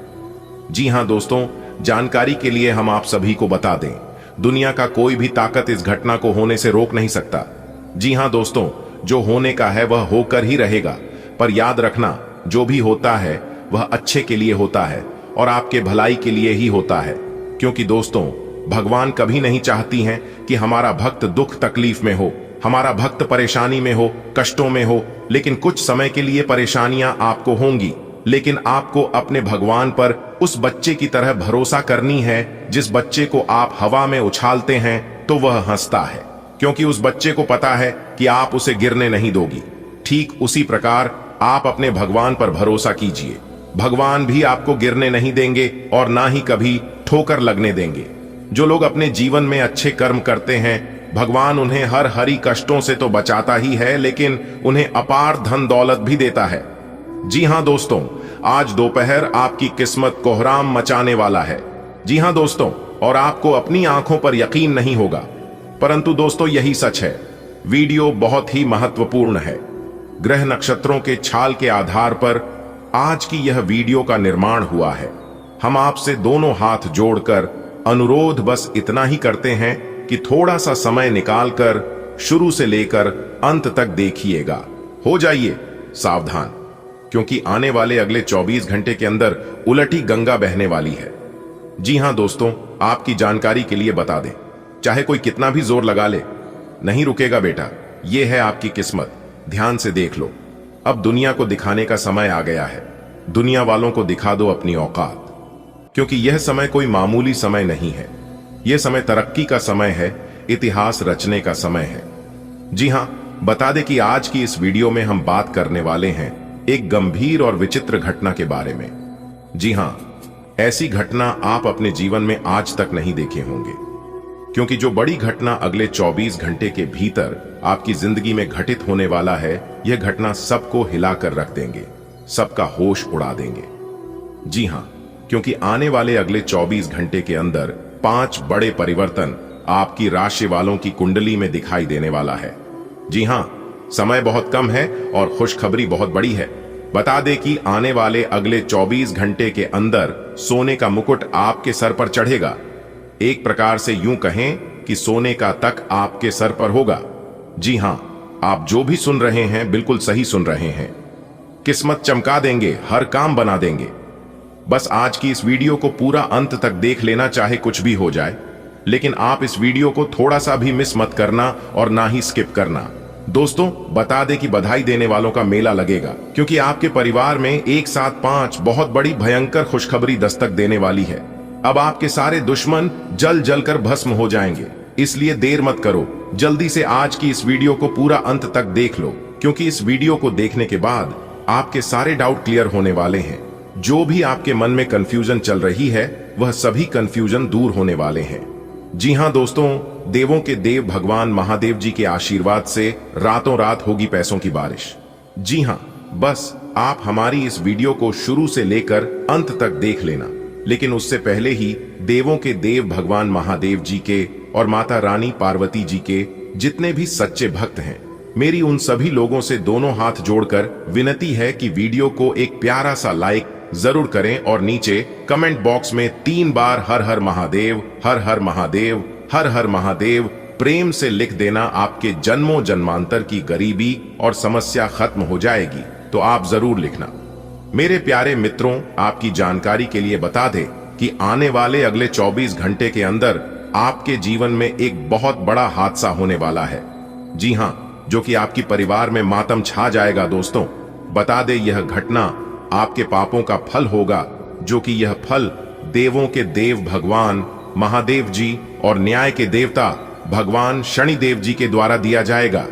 जी हां दोस्तों, जानकारी के लिए हम आप सभी को बता दें, दुनिया का कोई भी ताकत इस घटना को होने से रोक नहीं सकता। जी हां दोस्तों, जो होने का है वह होकर ही रहेगा, पर याद रखना, जो भी होता है वह अच्छे के लिए होता है और आपके भलाई के लिए ही होता है। क्योंकि दोस्तों, भगवान कभी नहीं चाहती हैं कि हमारा भक्त दुख तकलीफ में हो, हमारा भक्त परेशानी में हो, कष्टों में हो। लेकिन कुछ समय के लिए परेशानियां आपको होंगी, लेकिन आपको अपने भगवान पर उस बच्चे की तरह भरोसा करनी है जिस बच्चे को आप हवा में उछालते हैं तो वह हंसता है, क्योंकि उस बच्चे को पता है कि आप उसे गिरने नहीं दोगी। ठीक उसी प्रकार आप अपने भगवान पर भरोसा कीजिए, भगवान भी आपको गिरने नहीं देंगे और ना ही कभी ठोकर लगने देंगे। जो लोग अपने जीवन में अच्छे कर्म करते हैं, भगवान उन्हें हर हरी कष्टों से तो बचाता ही है, लेकिन उन्हें अपार धन दौलत भी देता है। जी हां दोस्तों, आज दोपहर आपकी किस्मत कोहराम मचाने वाला है। जी हां दोस्तों, और आपको अपनी आंखों पर यकीन नहीं होगा, परंतु दोस्तों यही सच है। वीडियो बहुत ही महत्वपूर्ण है। ग्रह नक्षत्रों के छाल के आधार पर आज की यह वीडियो का निर्माण हुआ है। हम आपसे दोनों हाथ जोड़कर अनुरोध बस इतना ही करते हैं कि थोड़ा सा समय निकालकर शुरू से लेकर अंत तक देखिएगा। हो जाइए सावधान, क्योंकि आने वाले अगले 24 घंटे के अंदर उलटी गंगा बहने वाली है। जी हां दोस्तों, आपकी जानकारी के लिए बता दें, चाहे कोई कितना भी जोर लगा ले, नहीं रुकेगा बेटा। यह है आपकी किस्मत, ध्यान से देख लो। अब दुनिया को दिखाने का समय आ गया है। दुनिया वालों को दिखा दो अपनी औकात, क्योंकि यह समय कोई मामूली समय नहीं है। यह समय तरक्की का समय है, इतिहास रचने का समय है। जी हां, बता दें कि आज की इस वीडियो में हम बात करने वाले हैं एक गंभीर और विचित्र घटना के बारे में। जी हां, ऐसी घटना आप अपने जीवन में आज तक नहीं देखे होंगे, क्योंकि जो बड़ी घटना अगले 24 घंटे के भीतर आपकी जिंदगी में घटित होने वाला है, यह घटना सबको हिलाकर रख देंगे, सबका होश उड़ा देंगे। जी हां, क्योंकि आने वाले अगले 24 घंटे के अंदर 5 बड़े परिवर्तन आपकी राशि वालों की कुंडली में दिखाई देने वाला है। जी हां, समय बहुत कम है और खुशखबरी बहुत बड़ी है। बता दें कि आने वाले अगले 24 घंटे के अंदर सोने का मुकुट आपके सर पर चढ़ेगा। एक प्रकार से यूं कहें कि सोने का तक आपके सर पर होगा। जी हां, आप जो भी सुन रहे हैं बिल्कुल सही सुन रहे हैं। किस्मत चमका देंगे, हर काम बना देंगे। बस आज की इस वीडियो को पूरा अंत तक देख लेना, चाहे कुछ भी हो जाए, लेकिन आप इस वीडियो को थोड़ा सा भी मिस मत करना और ना ही स्किप करना। दोस्तों, बता दें कि बधाई देने वालों का मेला लगेगा, क्योंकि आपके परिवार में एक साथ 5 बहुत बड़ी भयंकर खुशखबरी दस्तक देने वाली है। अब आपके सारे दुश्मन जल जल कर भस्म हो जाएंगे, इसलिए देर मत करो, जल्दी से आज की इस वीडियो को पूरा अंत तक देख लो, क्योंकि इस वीडियो को देखने के बाद आपके सारे डाउट क्लियर होने वाले हैं। जो भी आपके मन में कंफ्यूजन चल रही है, वह सभी कंफ्यूजन दूर होने वाले हैं। जी हां दोस्तों, देवों के देव भगवान महादेव जी के आशीर्वाद से रातों रात होगी पैसों की बारिश। जी हां, बस आप हमारी इस वीडियो को शुरू से लेकर अंत तक देख लेना। लेकिन उससे पहले ही देवों के देव भगवान महादेव जी के और माता रानी पार्वती जी के जितने भी सच्चे भक्त हैं, मेरी उन सभी लोगों से दोनों हाथ जोड़कर विनती है कि वीडियो को एक प्यारा सा लाइक जरूर करें और नीचे कमेंट बॉक्स में 3 बार हर हर महादेव, हर हर महादेव, हर हर महादेव प्रेम से लिख देना। आपके जन्मों जन्मांतर की गरीबी और समस्या खत्म हो जाएगी। तो आप जरूर लिखना। मेरे प्यारे मित्रों, आपकी जानकारी के लिए बता दें कि आने वाले अगले 24 घंटे के अंदर आपके जीवन में एक बहुत बड़ा हादसा होने वाला है। जी हां, जो कि आपकी परिवार में मातम छा जाएगा। दोस्तों, बता दें यह घटना आपके पापों का फल होगा, जो कि यह फल देवों के देव भगवान महादेव जी और न्याय के देवता भगवान शनिदेव जी के द्वारा दिया जाएगा।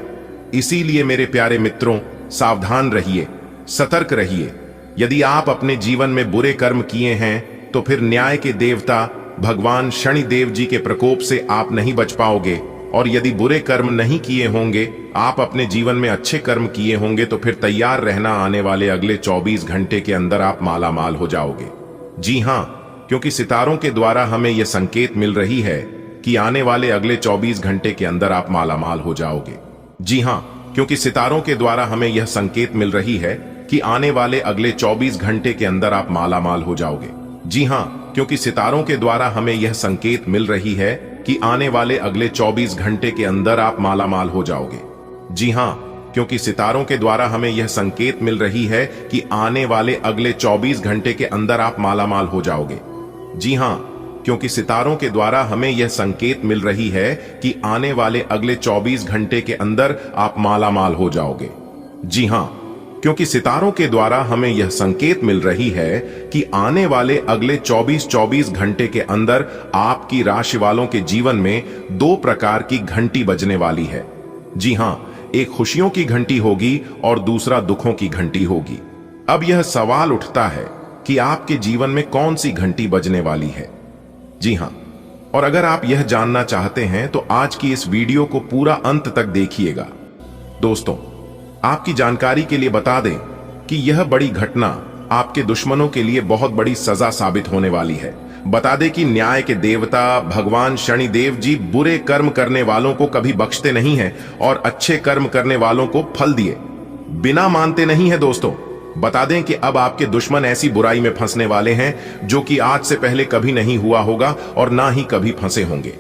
इसीलिए मेरे प्यारे मित्रों, सावधान रहिए, सतर्क रहिए। यदि आप अपने जीवन में बुरे कर्म किए हैं तो फिर न्याय के देवता भगवान शनिदेव जी के प्रकोप से आप नहीं बच पाओगे, और यदि बुरे कर्म नहीं किए होंगे, आप अपने जीवन में अच्छे कर्म किए होंगे, तो फिर तैयार रहना, आने वाले अगले 24 घंटे के अंदर आप माला माल हो जाओगे। जी हां, क्योंकि सितारों के द्वारा हमें यह संकेत मिल रही है कि आने वाले अगले 24 घंटे के अंदर आप माला माल हो जाओगे। जी हां, क्योंकि सितारों के द्वारा हमें यह संकेत मिल रही है कि आने वाले अगले 24 घंटे के अंदर आप माला माल हो जाओगे। जी हां, क्योंकि सितारों के द्वारा हमें यह संकेत मिल रही है कि आने वाले अगले 24 घंटे के अंदर आप माला माल हो जाओगे। जी हां, क्योंकि सितारों के द्वारा हमें यह संकेत मिल रही है कि आने वाले अगले 24 घंटे के अंदर आप माला माल हो जाओगे। जी हां, क्योंकि सितारों के द्वारा हमें यह संकेत मिल रही है कि आने वाले अगले 24 घंटे के अंदर आप माला माल हो जाओगे। जी हां, क्योंकि सितारों के द्वारा हमें यह संकेत मिल रही है कि आने वाले अगले 24 घंटे के अंदर आपकी राशि वालों के जीवन में 2 प्रकार की घंटी बजने वाली है। जी हां, एक खुशियों की घंटी होगी और दूसरा दुखों की घंटी होगी। अब यह सवाल उठता है कि आपके जीवन में कौन सी घंटी बजने वाली है। जी हां, और अगर आप यह जानना चाहते हैं तो आज की इस वीडियो को पूरा अंत तक देखिएगा। दोस्तों, आपकी जानकारी के लिए बता दें कि यह बड़ी घटना आपके दुश्मनों के लिए बहुत बड़ी सजा साबित होने वाली है। बता दें कि न्याय के देवता भगवान शनिदेव जी बुरे कर्म करने वालों को कभी बख्शते नहीं हैं और अच्छे कर्म करने वालों को फल दिए बिना मानते नहीं है। दोस्तों, बता दें कि अब आपके दुश्मन ऐसी बुराई में फंसने वाले हैं जो कि आज से पहले कभी नहीं हुआ होगा और ना ही कभी फंसे होंगे।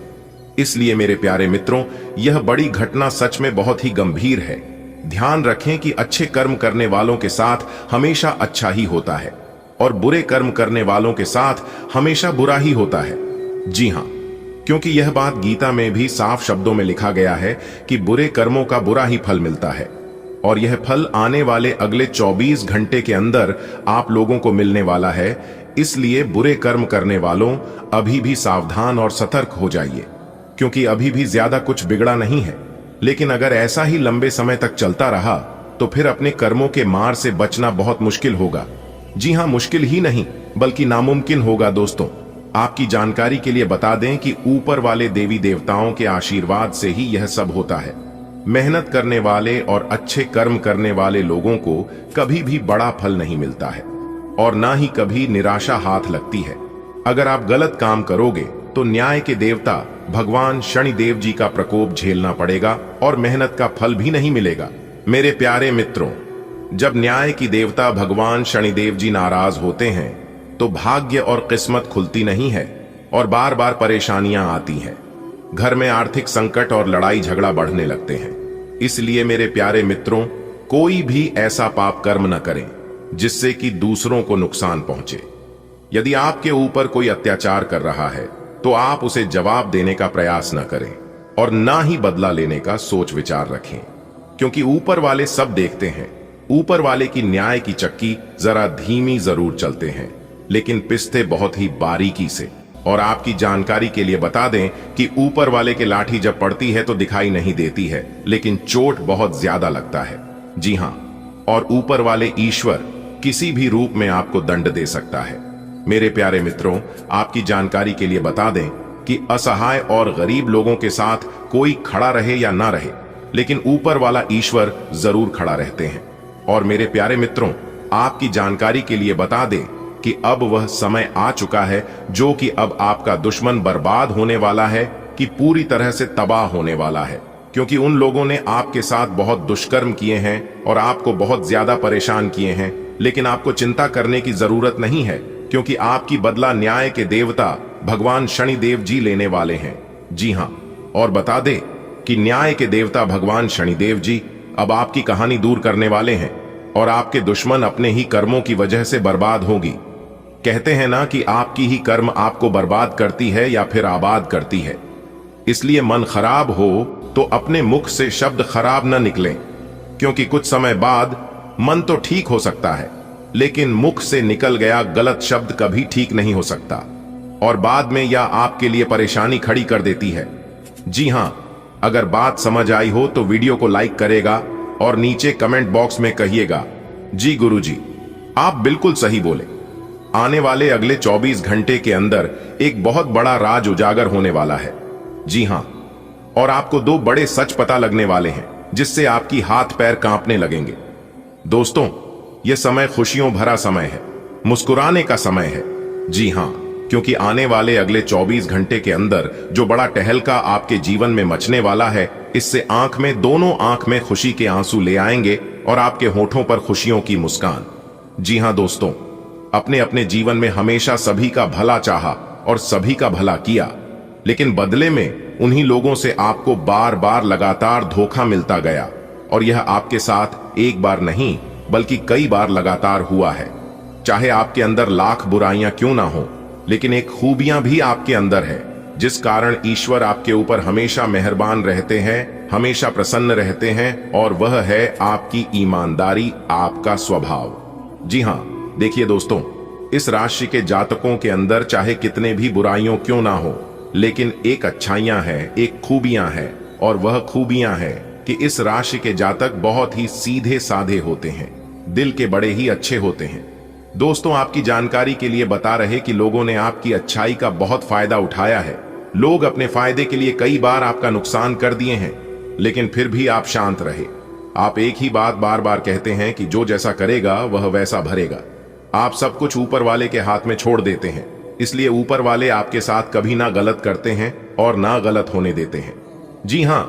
इसलिए मेरे प्यारे मित्रों, यह बड़ी घटना सच में बहुत ही गंभीर है। ध्यान रखें कि अच्छे कर्म करने वालों के साथ हमेशा अच्छा ही होता है और बुरे कर्म करने वालों के साथ हमेशा बुरा ही होता है। जी हां, क्योंकि यह बात गीता में भी साफ शब्दों में लिखा गया है कि बुरे कर्मों का बुरा ही फल मिलता है। और यह फल आने वाले अगले 24 घंटे के अंदर आप लोगों को मिलने वाला है। इसलिए बुरे कर्म करने वालों अभी भी सावधान और सतर्क हो जाइए, क्योंकि अभी भी ज्यादा कुछ बिगड़ा नहीं है। लेकिन अगर ऐसा ही लंबे समय तक चलता रहा तो फिर अपने कर्मों के मार से बचना बहुत मुश्किल होगा। जी हां, मुश्किल ही नहीं बल्कि नामुमकिन होगा। दोस्तों, आपकी जानकारी के लिए बता दें कि ऊपर वाले देवी देवताओं के आशीर्वाद से ही यह सब होता है। मेहनत करने वाले और अच्छे कर्म करने वाले लोगों को कभी भी बड़ा फल नहीं मिलता है और ना ही कभी निराशा हाथ लगती है। अगर आप गलत काम करोगे तो न्याय के देवता भगवान शनिदेव जी का प्रकोप झेलना पड़ेगा और मेहनत का फल भी नहीं मिलेगा। मेरे प्यारे मित्रों, जब न्याय की देवता भगवान शनिदेव जी नाराज होते हैं तो भाग्य और किस्मत खुलती नहीं है और बार बार परेशानियां आती हैं। घर में आर्थिक संकट और लड़ाई झगड़ा बढ़ने लगते हैं। इसलिए मेरे प्यारे मित्रों, कोई भी ऐसा पाप कर्म न करें जिससे कि दूसरों को नुकसान पहुंचे। यदि आपके ऊपर कोई अत्याचार कर रहा है तो आप उसे जवाब देने का प्रयास न करें और ना ही बदला लेने का सोच विचार रखें, क्योंकि ऊपर वाले सब देखते हैं। ऊपर वाले की न्याय की चक्की जरा धीमी जरूर चलते हैं, लेकिन पिसते बहुत ही बारीकी से। और आपकी जानकारी के लिए बता दें कि ऊपर वाले के लाठी जब पड़ती है तो दिखाई नहीं देती है, लेकिन चोट बहुत ज्यादा लगता है। जी हां, और ऊपर वाले ईश्वर किसी भी रूप में आपको दंड दे सकता है। मेरे प्यारे मित्रों, आपकी जानकारी के लिए बता दें कि असहाय और गरीब लोगों के साथ कोई खड़ा रहे या ना रहे, लेकिन ऊपर वाला ईश्वर जरूर खड़ा रहते हैं। और मेरे प्यारे मित्रों, आपकी जानकारी के लिए बता दें कि अब वह समय आ चुका है जो कि अब आपका दुश्मन बर्बाद होने वाला है कि पूरी तरह से तबाह होने वाला है, क्योंकि उन लोगों ने आपके साथ बहुत दुष्कर्म किए हैं और आपको बहुत ज्यादा परेशान किए हैं। लेकिन आपको चिंता करने की जरूरत नहीं है, क्योंकि आपकी बदला न्याय के देवता भगवान शनिदेव जी लेने वाले हैं। जी हां, और बता दे कि न्याय के देवता भगवान शनिदेव जी अब आपकी कहानी दूर करने वाले हैं और आपके दुश्मन अपने ही कर्मों की वजह से बर्बाद होगी। कहते हैं ना कि आपकी ही कर्म आपको बर्बाद करती है या फिर आबाद करती है। इसलिए मन खराब हो तो अपने मुख से शब्द खराब न निकलें, क्योंकि कुछ समय बाद मन तो ठीक हो सकता है, लेकिन मुख से निकल गया गलत शब्द कभी ठीक नहीं हो सकता और बाद में यह आपके लिए परेशानी खड़ी कर देती है। जी हां, अगर बात समझ आई हो तो वीडियो को लाइक करेगा और नीचे कमेंट बॉक्स में कहिएगा, जी गुरुजी, आप बिल्कुल सही बोले। आने वाले अगले 24 घंटे के अंदर एक बहुत बड़ा राज उजागर होने वाला है। जी हां, और आपको 2 बड़े सच पता लगने वाले हैं, जिससे आपकी हाथ पैर कांपने लगेंगे। दोस्तों, यह समय खुशियों भरा समय है, मुस्कुराने का समय है। जी हां, क्योंकि आने वाले अगले 24 घंटे के अंदर जो बड़ा टहलका आपके जीवन में मचने वाला है, इससे दोनों आंख में खुशी के आंसू ले आएंगे और आपके होठों पर खुशियों की मुस्कान। जी हां दोस्तों, अपने अपने जीवन में हमेशा सभी का भला चाहा और सभी का भला किया, लेकिन बदले में उन्हीं लोगों से आपको बार बार लगातार धोखा मिलता गया और यह आपके साथ एक बार नहीं बल्कि कई बार लगातार हुआ है। चाहे आपके अंदर लाख बुराइयां क्यों ना हो, लेकिन एक खूबियां भी आपके अंदर है, जिस कारण ईश्वर आपके ऊपर हमेशा मेहरबान रहते हैं, हमेशा प्रसन्न रहते हैं, और वह है आपकी ईमानदारी, आपका स्वभाव। जी हां, देखिए दोस्तों, इस राशि के जातकों के अंदर चाहे कितने भी बुराइयों क्यों ना हो, लेकिन एक अच्छाइयां हैं, एक खूबियां हैं, और वह खूबियां हैं कि इस राशि के जातक बहुत ही सीधे साधे होते हैं, दिल के बड़े ही अच्छे होते हैं। दोस्तों, आपकी जानकारी के लिए बता रहे कि लोगों ने आपकी अच्छाई का बहुत फायदा उठाया है। लोग अपने फायदे के लिए कई बार आपका नुकसान कर दिए हैं, लेकिन फिर भी आप शांत रहे। आप एक ही बात बार बार कहते हैं कि जो जैसा करेगा वह वैसा भरेगा। आप सब कुछ ऊपर वाले के हाथ में छोड़ देते हैं, इसलिए ऊपर वाले आपके साथ कभी ना गलत करते हैं और ना गलत होने देते हैं। जी हां,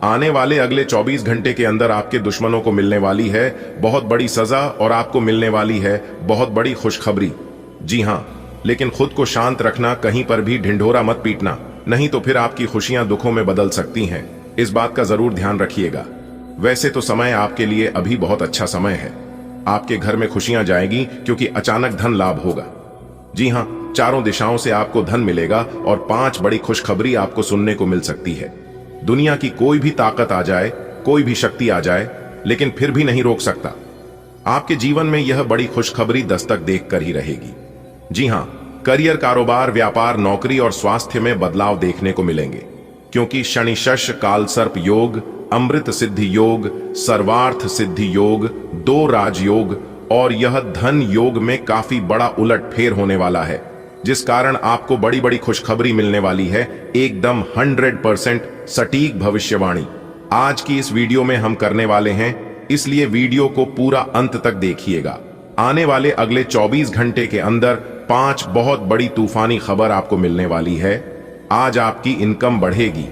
आने वाले अगले 24 घंटे के अंदर आपके दुश्मनों को मिलने वाली है बहुत बड़ी सजा और आपको मिलने वाली है बहुत बड़ी खुशखबरी। जी हां, लेकिन खुद को शांत रखना, कहीं पर भी ढिंढोरा मत पीटना, नहीं तो फिर आपकी खुशियां दुखों में बदल सकती हैं। इस बात का जरूर ध्यान रखिएगा। वैसे तो समय आपके लिए अभी बहुत अच्छा समय है। आपके घर में खुशियां जाएगी क्योंकि अचानक धन लाभ होगा। जी हां, चारों दिशाओं से आपको धन मिलेगा और 5 बड़ी खुशखबरी आपको सुनने को मिल सकती है। दुनिया की कोई भी ताकत आ जाए, कोई भी शक्ति आ जाए, लेकिन फिर भी नहीं रोक सकता। आपके जीवन में यह बड़ी खुशखबरी दस्तक देकर ही रहेगी। जी हां, करियर, कारोबार, व्यापार, नौकरी और स्वास्थ्य में बदलाव देखने को मिलेंगे, क्योंकि शनि शश कालसर्प योग, अमृत सिद्धि योग, सर्वार्थ सिद्धि योग, 2 राजयोग और यह धन योग में काफी बड़ा उलटफेर होने वाला है, जिस कारण आपको बड़ी बड़ी खुशखबरी मिलने वाली है। एकदम 100% सटीक भविष्यवाणी आज की इस वीडियो में हम करने वाले हैं, इसलिए वीडियो को पूरा अंत तक देखिएगा। आने वाले अगले 24 घंटे के अंदर 5 बहुत बड़ी तूफानी खबर आपको मिलने वाली है। आज आपकी इनकम बढ़ेगी,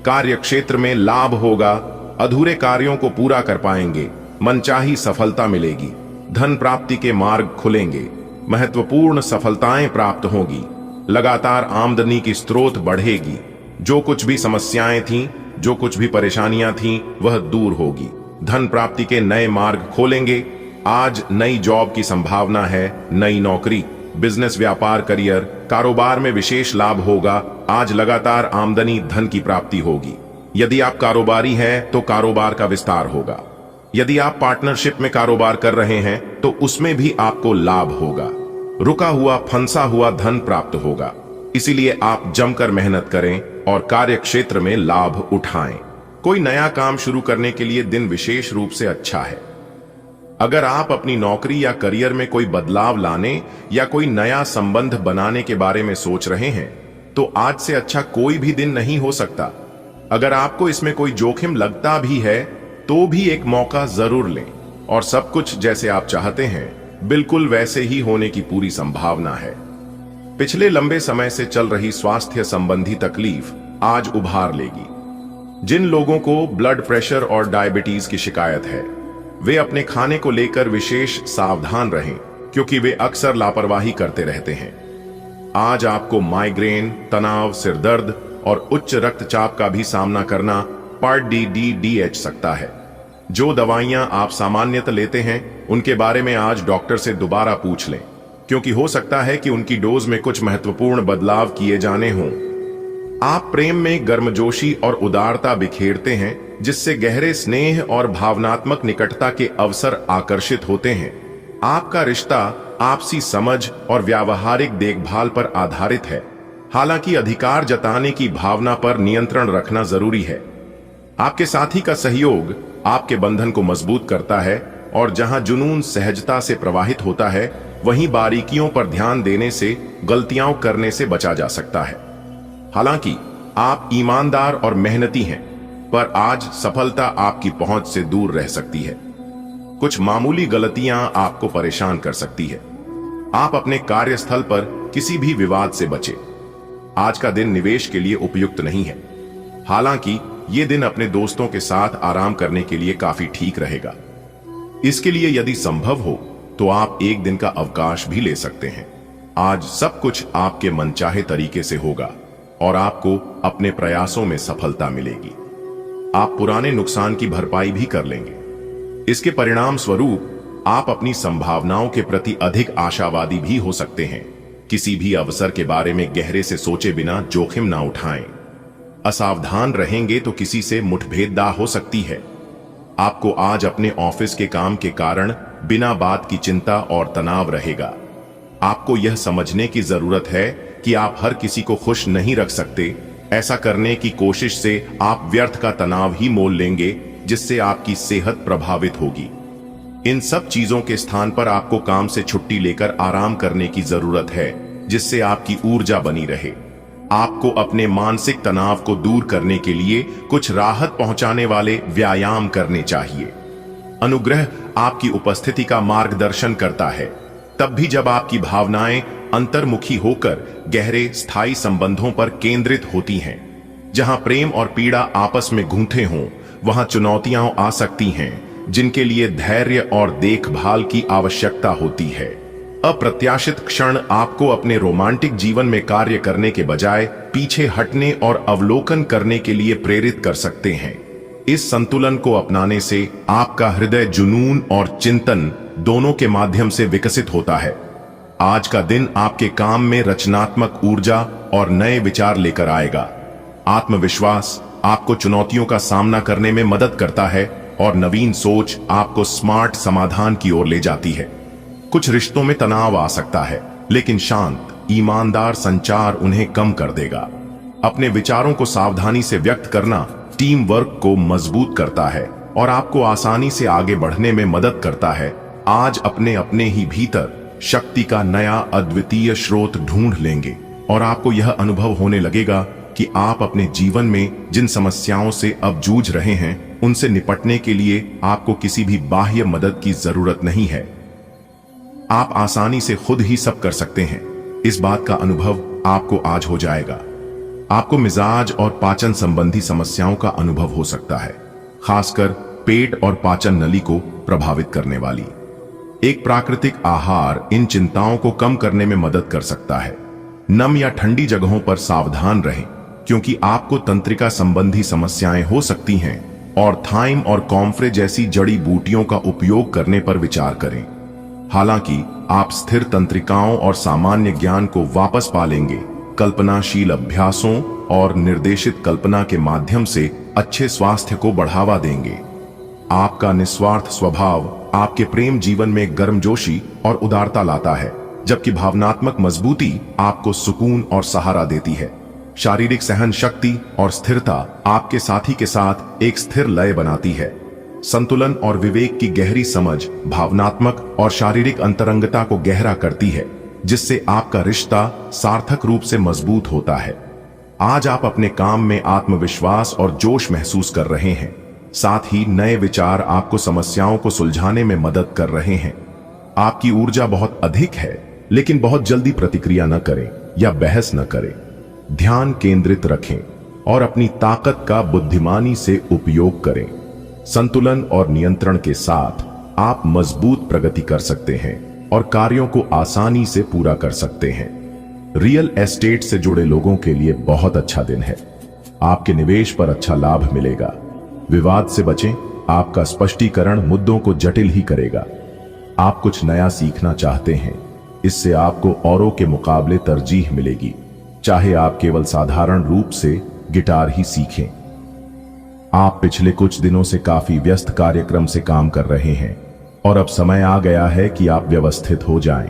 कार्य क्षेत्र में लाभ होगा, अधूरे कार्यों को पूरा कर पाएंगे, मनचाही सफलता मिलेगी, धन प्राप्ति के मार्ग खुलेंगे, महत्वपूर्ण सफलताएं प्राप्त होगी, लगातार आमदनी की स्रोत बढ़ेगी, जो कुछ भी समस्याएं थीं, जो कुछ भी परेशानियां थीं, वह दूर होगी, धन प्राप्ति के नए मार्ग खोलेंगे। आज नई जॉब की संभावना है, नई नौकरी, बिजनेस, व्यापार, करियर, कारोबार में विशेष लाभ होगा। आज लगातार आमदनी, धन की प्राप्ति होगी। यदि आप कारोबारी हैं तो कारोबार का विस्तार होगा। यदि आप पार्टनरशिप में कारोबार कर रहे हैं तो उसमें भी आपको लाभ होगा। रुका हुआ, फंसा हुआ धन प्राप्त होगा। इसीलिए आप जमकर मेहनत करें और कार्य क्षेत्र में लाभ उठाएं। कोई नया काम शुरू करने के लिए दिन विशेष रूप से अच्छा है। अगर आप अपनी नौकरी या करियर में कोई बदलाव लाने या कोई नया संबंध बनाने के बारे में सोच रहे हैं तो आज से अच्छा कोई भी दिन नहीं हो सकता। अगर आपको इसमें कोई जोखिम लगता भी है तो भी एक मौका जरूर लें और सब कुछ जैसे आप चाहते हैं बिल्कुल वैसे ही होने की पूरी संभावना है। पिछले लंबे समय से चल रही स्वास्थ्य संबंधी तकलीफ आज उभार लेगी। जिन लोगों को ब्लड प्रेशर और डायबिटीज की शिकायत है वे अपने खाने को लेकर विशेष सावधान रहें, क्योंकि वे अक्सर लापरवाही करते रहते हैं। आज आपको माइग्रेन, तनाव, सिरदर्द और उच्च रक्तचाप का भी सामना करना पड़ DDDH सकता है। जो दवाइयां आप सामान्यतः लेते हैं उनके बारे में आज डॉक्टर से दोबारा पूछ लें, क्योंकि हो सकता है कि उनकी डोज में कुछ महत्वपूर्ण बदलाव किए जाने हों। आप प्रेम में गर्मजोशी और उदारता बिखेरते हैं, जिससे गहरे स्नेह और भावनात्मक निकटता के अवसर आकर्षित होते हैं। आपका रिश्ता आपसी समझ और व्यावहारिक देखभाल पर आधारित है, हालांकि अधिकार जताने की भावना पर नियंत्रण रखना जरूरी है। आपके साथी का सहयोग आपके बंधन को मजबूत करता है और जहां जुनून सहजता से प्रवाहित होता है, वहीं बारीकियों पर ध्यान देने से गलतियां करने से बचा जा सकता है। हालांकि आप ईमानदार और मेहनती हैं, पर आज सफलता आपकी पहुंच से दूर रह सकती है। कुछ मामूली गलतियां आपको परेशान कर सकती है। आप अपने कार्यस्थल पर किसी भी विवाद से बचें। आज का दिन निवेश के लिए उपयुक्त नहीं है, हालांकि यह दिन अपने दोस्तों के साथ आराम करने के लिए काफी ठीक रहेगा। इसके लिए यदि संभव हो तो आप एक दिन का अवकाश भी ले सकते हैं। आज सब कुछ आपके मनचाहे तरीके से होगा और आपको अपने प्रयासों में सफलता मिलेगी। आप पुराने नुकसान की भरपाई भी कर लेंगे। इसके परिणाम स्वरूप आप अपनी संभावनाओं के प्रति अधिक आशावादी भी हो सकते हैं। किसी भी अवसर के बारे में गहरे से सोचे बिना जोखिम ना उठाएं। असावधान रहेंगे तो किसी से मुठभेड़ हो सकती है। आपको आज अपने ऑफिस के काम के कारण बिना बात की चिंता और तनाव रहेगा। आपको यह समझने की जरूरत है कि आप हर किसी को खुश नहीं रख सकते। ऐसा करने की कोशिश से आप व्यर्थ का तनाव ही मोल लेंगे, जिससे आपकी सेहत प्रभावित होगी। इन सब चीजों के स्थान पर आपको काम से छुट्टी लेकर आराम करने की जरूरत है, जिससे आपकी ऊर्जा बनी रहे। आपको अपने मानसिक तनाव को दूर करने के लिए कुछ राहत पहुंचाने वाले व्यायाम करने चाहिए। अनुग्रह आपकी उपस्थिति का मार्गदर्शन करता है, तब भी जब आपकी भावनाएं अंतर्मुखी होकर गहरे स्थायी संबंधों पर केंद्रित होती हैं। जहां प्रेम और पीड़ा आपस में गूंथे हों, वहां चुनौतियां आ सकती हैं, जिनके लिए धैर्य और देखभाल की आवश्यकता होती है। अप्रत्याशित क्षण आपको अपने रोमांटिक जीवन में कार्य करने के बजाय पीछे हटने और अवलोकन करने के लिए प्रेरित कर सकते हैं। इस संतुलन को अपनाने से आपका हृदय जुनून और चिंतन दोनों के माध्यम से विकसित होता है। आज का दिन आपके काम में रचनात्मक ऊर्जा और नए विचार लेकर आएगा। आत्मविश्वास आपको चुनौतियों का सामना करने में मदद करता है और नवीन सोच आपको स्मार्ट समाधान की ओर ले जाती है। कुछ रिश्तों में तनाव आ सकता है, लेकिन शांत, ईमानदार संचार उन्हें कम कर देगा। अपने विचारों को सावधानी से व्यक्त करना टीम वर्क को मजबूत करता है और आपको आसानी से आगे बढ़ने में मदद करता है। आज अपने अपने ही भीतर शक्ति का नया अद्वितीय स्रोत ढूंढ लेंगे और आपको यह अनुभव होने लगेगा कि आप अपने जीवन में जिन समस्याओं से अब जूझ रहे हैं, उनसे निपटने के लिए आपको किसी भी बाह्य मदद की जरूरत नहीं है। आप आसानी से खुद ही सब कर सकते हैं। इस बात का अनुभव आपको आज हो जाएगा। आपको मिजाज और पाचन संबंधी समस्याओं का अनुभव हो सकता है, खासकर पेट और पाचन नली को प्रभावित करने वाली। एक प्राकृतिक आहार इन चिंताओं को कम करने में मदद कर सकता है। नम या ठंडी जगहों पर सावधान रहें, क्योंकि आपको तंत्रिका संबंधी समस्याएं हो सकती हैं, और थाइम और कॉम्फ्रे जैसी जड़ी बूटियों का उपयोग करने पर विचार करें। हालांकि आप स्थिर तंत्रिकाओं और सामान्य ज्ञान को वापस पा लेंगे। कल्पनाशील अभ्यासों और निर्देशित कल्पना के माध्यम से अच्छे स्वास्थ्य को बढ़ावा देंगे। आपका निस्वार्थ स्वभाव आपके प्रेम जीवन में गर्मजोशी और उदारता लाता है, जबकि भावनात्मक मजबूती आपको सुकून और सहारा देती है। शारीरिक सहन शक्ति और स्थिरता आपके साथी के साथ एक स्थिर लय बनाती है। संतुलन और विवेक की गहरी समझ भावनात्मक और शारीरिक अंतरंगता को गहरा करती है, जिससे आपका रिश्ता सार्थक रूप से मजबूत होता है। आज आप अपने काम में आत्मविश्वास और जोश महसूस कर रहे हैं। साथ ही नए विचार आपको समस्याओं को सुलझाने में मदद कर रहे हैं। आपकी ऊर्जा बहुत अधिक है, लेकिन बहुत जल्दी प्रतिक्रिया न करें या बहस न करें। ध्यान केंद्रित रखें और अपनी ताकत का बुद्धिमानी से उपयोग करें। संतुलन और नियंत्रण के साथ आप मजबूत प्रगति कर सकते हैं और कार्यों को आसानी से पूरा कर सकते हैं। रियल एस्टेट से जुड़े लोगों के लिए बहुत अच्छा दिन है। आपके निवेश पर अच्छा लाभ मिलेगा। विवाद से बचें, आपका स्पष्टीकरण मुद्दों को जटिल ही करेगा। आप कुछ नया सीखना चाहते हैं, इससे आपको औरों के मुकाबले तरजीह मिलेगी, चाहे आप केवल साधारण रूप से गिटार ही सीखें। आप पिछले कुछ दिनों से काफी व्यस्त कार्यक्रम से काम कर रहे हैं और अब समय आ गया है कि आप व्यवस्थित हो जाएं।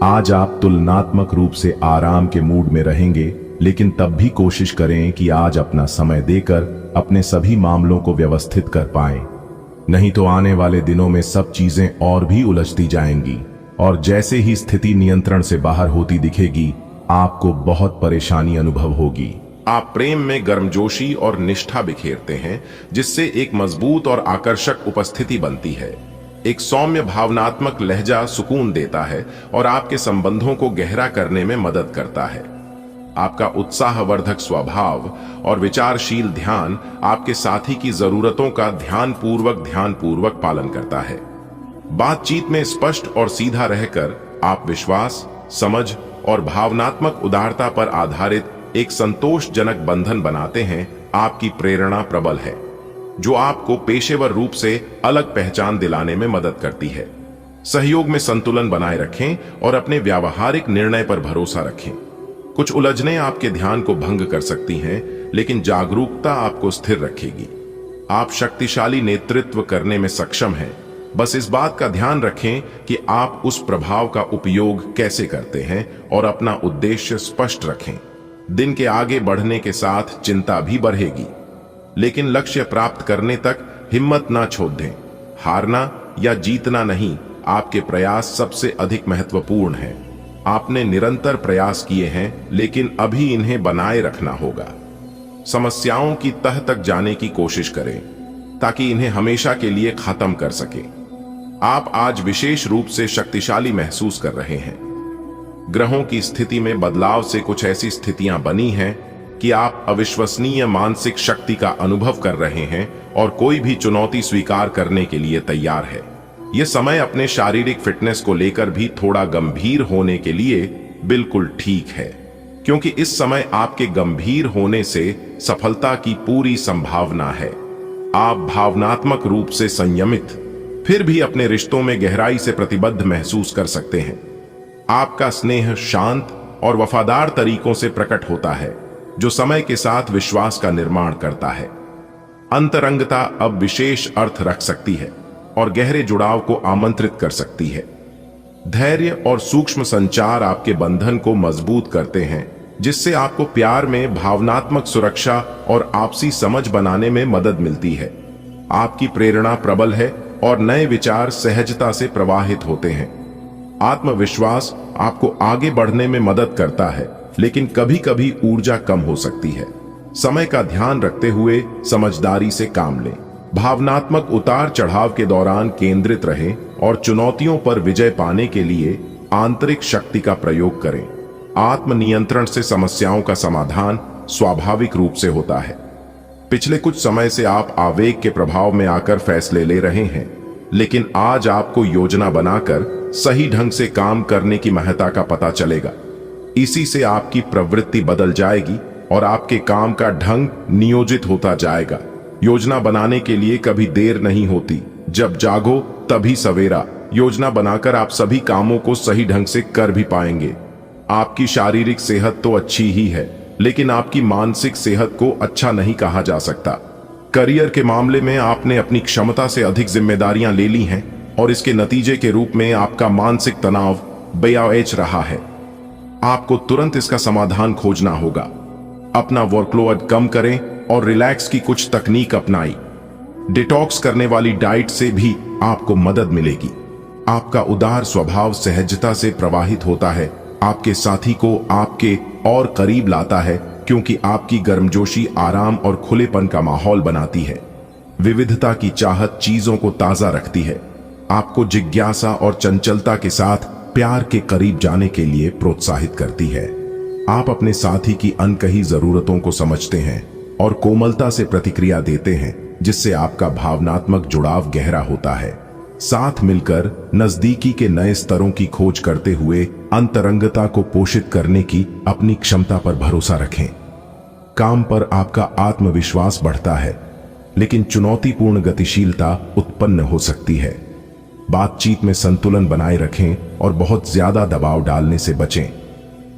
आज आप तुलनात्मक रूप से आराम के मूड में रहेंगे, लेकिन तब भी कोशिश करें कि आज अपना समय देकर अपने सभी मामलों को व्यवस्थित कर पाएं। नहीं तो आने वाले दिनों में सब चीजें और भी उलझती जाएंगी और जैसे ही स्थिति नियंत्रण से बाहर होती दिखेगी, आपको बहुत परेशानी अनुभव होगी। आप प्रेम में गर्मजोशी और निष्ठा बिखेरते हैं, जिससे एक मजबूत और आकर्षक उपस्थिति बनती है। एक सौम्य भावनात्मक लहजा सुकून देता है और आपके संबंधों को गहरा करने में मदद करता है। आपका उत्साहवर्धक स्वभाव और विचारशील ध्यान आपके साथी की जरूरतों का ध्यानपूर्वक पालन करता है। बातचीत में स्पष्ट और सीधा रहकर आप विश्वास, समझ और भावनात्मक उदारता पर आधारित एक संतोषजनक बंधन बनाते हैं। आपकी प्रेरणा प्रबल है, जो आपको पेशेवर रूप से अलग पहचान दिलाने में मदद करती है। सहयोग में संतुलन बनाए रखें और अपने व्यावहारिक निर्णय पर भरोसा रखें। कुछ उलझनें आपके ध्यान को भंग कर सकती हैं, लेकिन जागरूकता आपको स्थिर रखेगी। आप शक्तिशाली नेतृत्व करने में सक्षम हैं। बस इस बात का ध्यान रखें कि आप उस प्रभाव का उपयोग कैसे करते हैं और अपना उद्देश्य स्पष्ट रखें। दिन के आगे बढ़ने के साथ चिंता भी बढ़ेगी, लेकिन लक्ष्य प्राप्त करने तक हिम्मत ना छोड़ दें। हारना या जीतना नहीं, आपके प्रयास सबसे अधिक महत्वपूर्ण है। आपने निरंतर प्रयास किए हैं, लेकिन अभी इन्हें बनाए रखना होगा। समस्याओं की तह तक जाने की कोशिश करें, ताकि इन्हें हमेशा के लिए खत्म कर सकें। आप आज विशेष रूप से शक्तिशाली महसूस कर रहे हैं। ग्रहों की स्थिति में बदलाव से कुछ ऐसी स्थितियां बनी हैं कि आप अविश्वसनीय मानसिक शक्ति का अनुभव कर रहे हैं और कोई भी चुनौती स्वीकार करने के लिए तैयार है। यह समय अपने शारीरिक फिटनेस को लेकर भी थोड़ा गंभीर होने के लिए बिल्कुल ठीक है, क्योंकि इस समय आपके गंभीर होने से सफलता की पूरी संभावना है। आप भावनात्मक रूप से संयमित, फिर भी अपने रिश्तों में गहराई से प्रतिबद्ध महसूस कर सकते हैं। आपका स्नेह शांत और वफादार तरीकों से प्रकट होता है, जो समय के साथ विश्वास का निर्माण करता है। अंतरंगता अब विशेष अर्थ रख सकती है और गहरे जुड़ाव को आमंत्रित कर सकती है। धैर्य और सूक्ष्म संचार आपके बंधन को मजबूत करते हैं, जिससे आपको प्यार में भावनात्मक सुरक्षा और आपसी समझ बनाने में मदद मिलती है। आपकी प्रेरणा प्रबल है और नए विचार सहजता से प्रवाहित होते हैं। आत्मविश्वास आपको आगे बढ़ने में मदद करता है, लेकिन कभी कभी ऊर्जा कम हो सकती है। समय का ध्यान रखते हुए समझदारी से काम लें। भावनात्मक उतार चढ़ाव के दौरान केंद्रित रहें और चुनौतियों पर विजय पाने के लिए आंतरिक शक्ति का प्रयोग करें। आत्मनियंत्रण से समस्याओं का समाधान स्वाभाविक रूप से होता है। पिछले कुछ समय से आप आवेग के प्रभाव में आकर फैसले ले रहे हैं, लेकिन आज आपको योजना बनाकर सही ढंग से काम करने की महत्ता का पता चलेगा। इसी से आपकी प्रवृत्ति बदल जाएगी और आपके काम का ढंग नियोजित होता जाएगा। योजना बनाने के लिए कभी देर नहीं होती, जब जागो तभी सवेरा। योजना बनाकर आप सभी कामों को सही ढंग से कर भी पाएंगे। आपकी शारीरिक सेहत तो अच्छी ही है, लेकिन आपकी मानसिक सेहत को अच्छा नहीं कहा जा सकता। करियर के मामले में आपने अपनी क्षमता से अधिक जिम्मेदारियां ले ली हैं और इसके नतीजे के रूप में आपका मानसिक तनाव बेआएच रहा है। आपको तुरंत इसका समाधान खोजना होगा। अपना वर्कलोड कम करें और रिलैक्स की कुछ तकनीक अपनाई। डिटॉक्स करने वाली डाइट से भी आपको मदद मिलेगी। आपका उदार स्वभाव सहजता से प्रवाहित होता है, आपके साथी को आपके और करीब लाता है, क्योंकि आपकी गर्मजोशी आराम और खुलेपन का माहौल बनाती है। विविधता की चाहत चीजों को ताजा रखती है, आपको जिज्ञासा और चंचलता के साथ प्यार के करीब जाने के लिए प्रोत्साहित करती है। आप अपने साथी की अनकही जरूरतों को समझते हैं और कोमलता से प्रतिक्रिया देते हैं, जिससे आपका भावनात्मक जुड़ाव गहरा होता है। साथ मिलकर नजदीकी के नए स्तरों की खोज करते हुए अंतरंगता को पोषित करने की अपनी क्षमता पर भरोसा रखें। काम पर आपका आत्मविश्वास बढ़ता है, लेकिन चुनौतीपूर्ण गतिशीलता उत्पन्न हो सकती है। बातचीत में संतुलन बनाए रखें और बहुत ज्यादा दबाव डालने से बचें।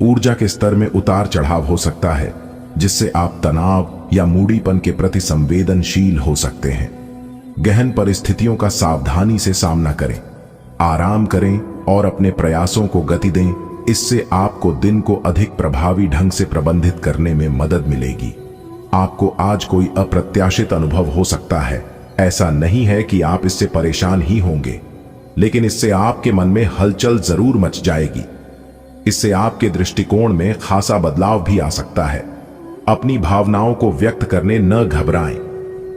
ऊर्जा के स्तर में उतार चढ़ाव हो सकता है, जिससे आप तनाव या मूडीपन के प्रति संवेदनशील हो सकते हैं। गहन परिस्थितियों का सावधानी से सामना करें, आराम करें और अपने प्रयासों को गति दें। इससे आपको दिन को अधिक प्रभावी ढंग से प्रबंधित करने में मदद मिलेगी। आपको आज कोई अप्रत्याशित अनुभव हो सकता है। ऐसा नहीं है कि आप इससे परेशान ही होंगे, लेकिन इससे आपके मन में हलचल जरूर मच जाएगी। इससे आपके दृष्टिकोण में खासा बदलाव भी आ सकता है। अपनी भावनाओं को व्यक्त करने न घबराएं,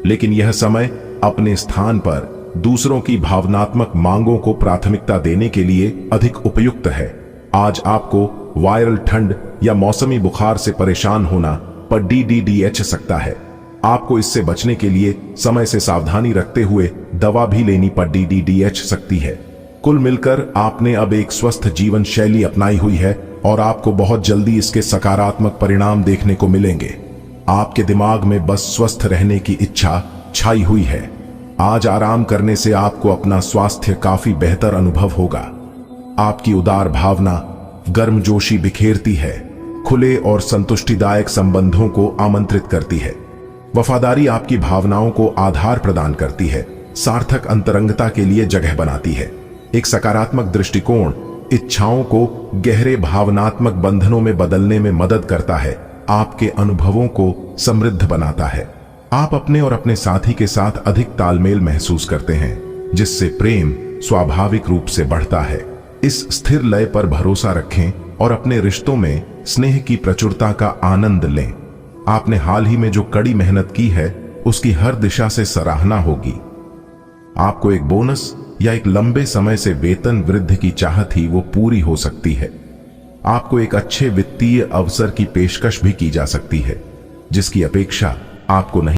लेकिन यह समय अपने स्थान पर दूसरों की भावनात्मक मांगों को प्राथमिकता देने के लिए अधिक उपयुक्त है। आज आपको वायरल ठंड या मौसमी बुखार से परेशान होना पर DDDH सकता है। आपको इससे बचने के लिए समय से सावधानी रखते हुए दवा भी लेनी पर DDDH सकती है। कुल मिलकर आपने अब एक स्वस्थ जीवन शैली अपनाई हुई है और आपको बहुत जल्दी इसके सकारात्मक परिणाम देखने को मिलेंगे। आपके दिमाग में बस स्वस्थ रहने की इच्छा छाई हुई है। आज आराम करने से आपको अपना स्वास्थ्य काफी बेहतर अनुभव होगा। आपकी उदार भावना गर्मजोशी बिखेरती है, खुले और संतुष्टिदायक संबंधों को आमंत्रित करती है। वफादारी आपकी भावनाओं को आधार प्रदान करती है, सार्थक अंतरंगता के लिए जगह बनाती है। एक सकारात्मक दृष्टिकोण इच्छाओं को गहरे भावनात्मक बंधनों में बदलने में मदद करता है, आपके अनुभवों को समृद्ध बनाता है। आप अपने और अपने साथी के साथ अधिक तालमेल महसूस करते हैं, जिससे प्रेम स्वाभाविक रूप से बढ़ता है। इस स्थिर लय पर भरोसा रखें और अपने रिश्तों में स्नेह की प्रचुरता का आनंद लें। आपने हाल ही में जो कड़ी मेहनत की है, उसकी हर दिशा से सराहना होगी। आपको एक बोनस या एक लंबे समय से वेतन वृद्धि की चाहत थी, वो पूरी हो सकती है। आपको एक अच्छे वित्तीय अवसर की पेशकश भी की जा सकती है, जिसकी अपेक्षा आपको नहीं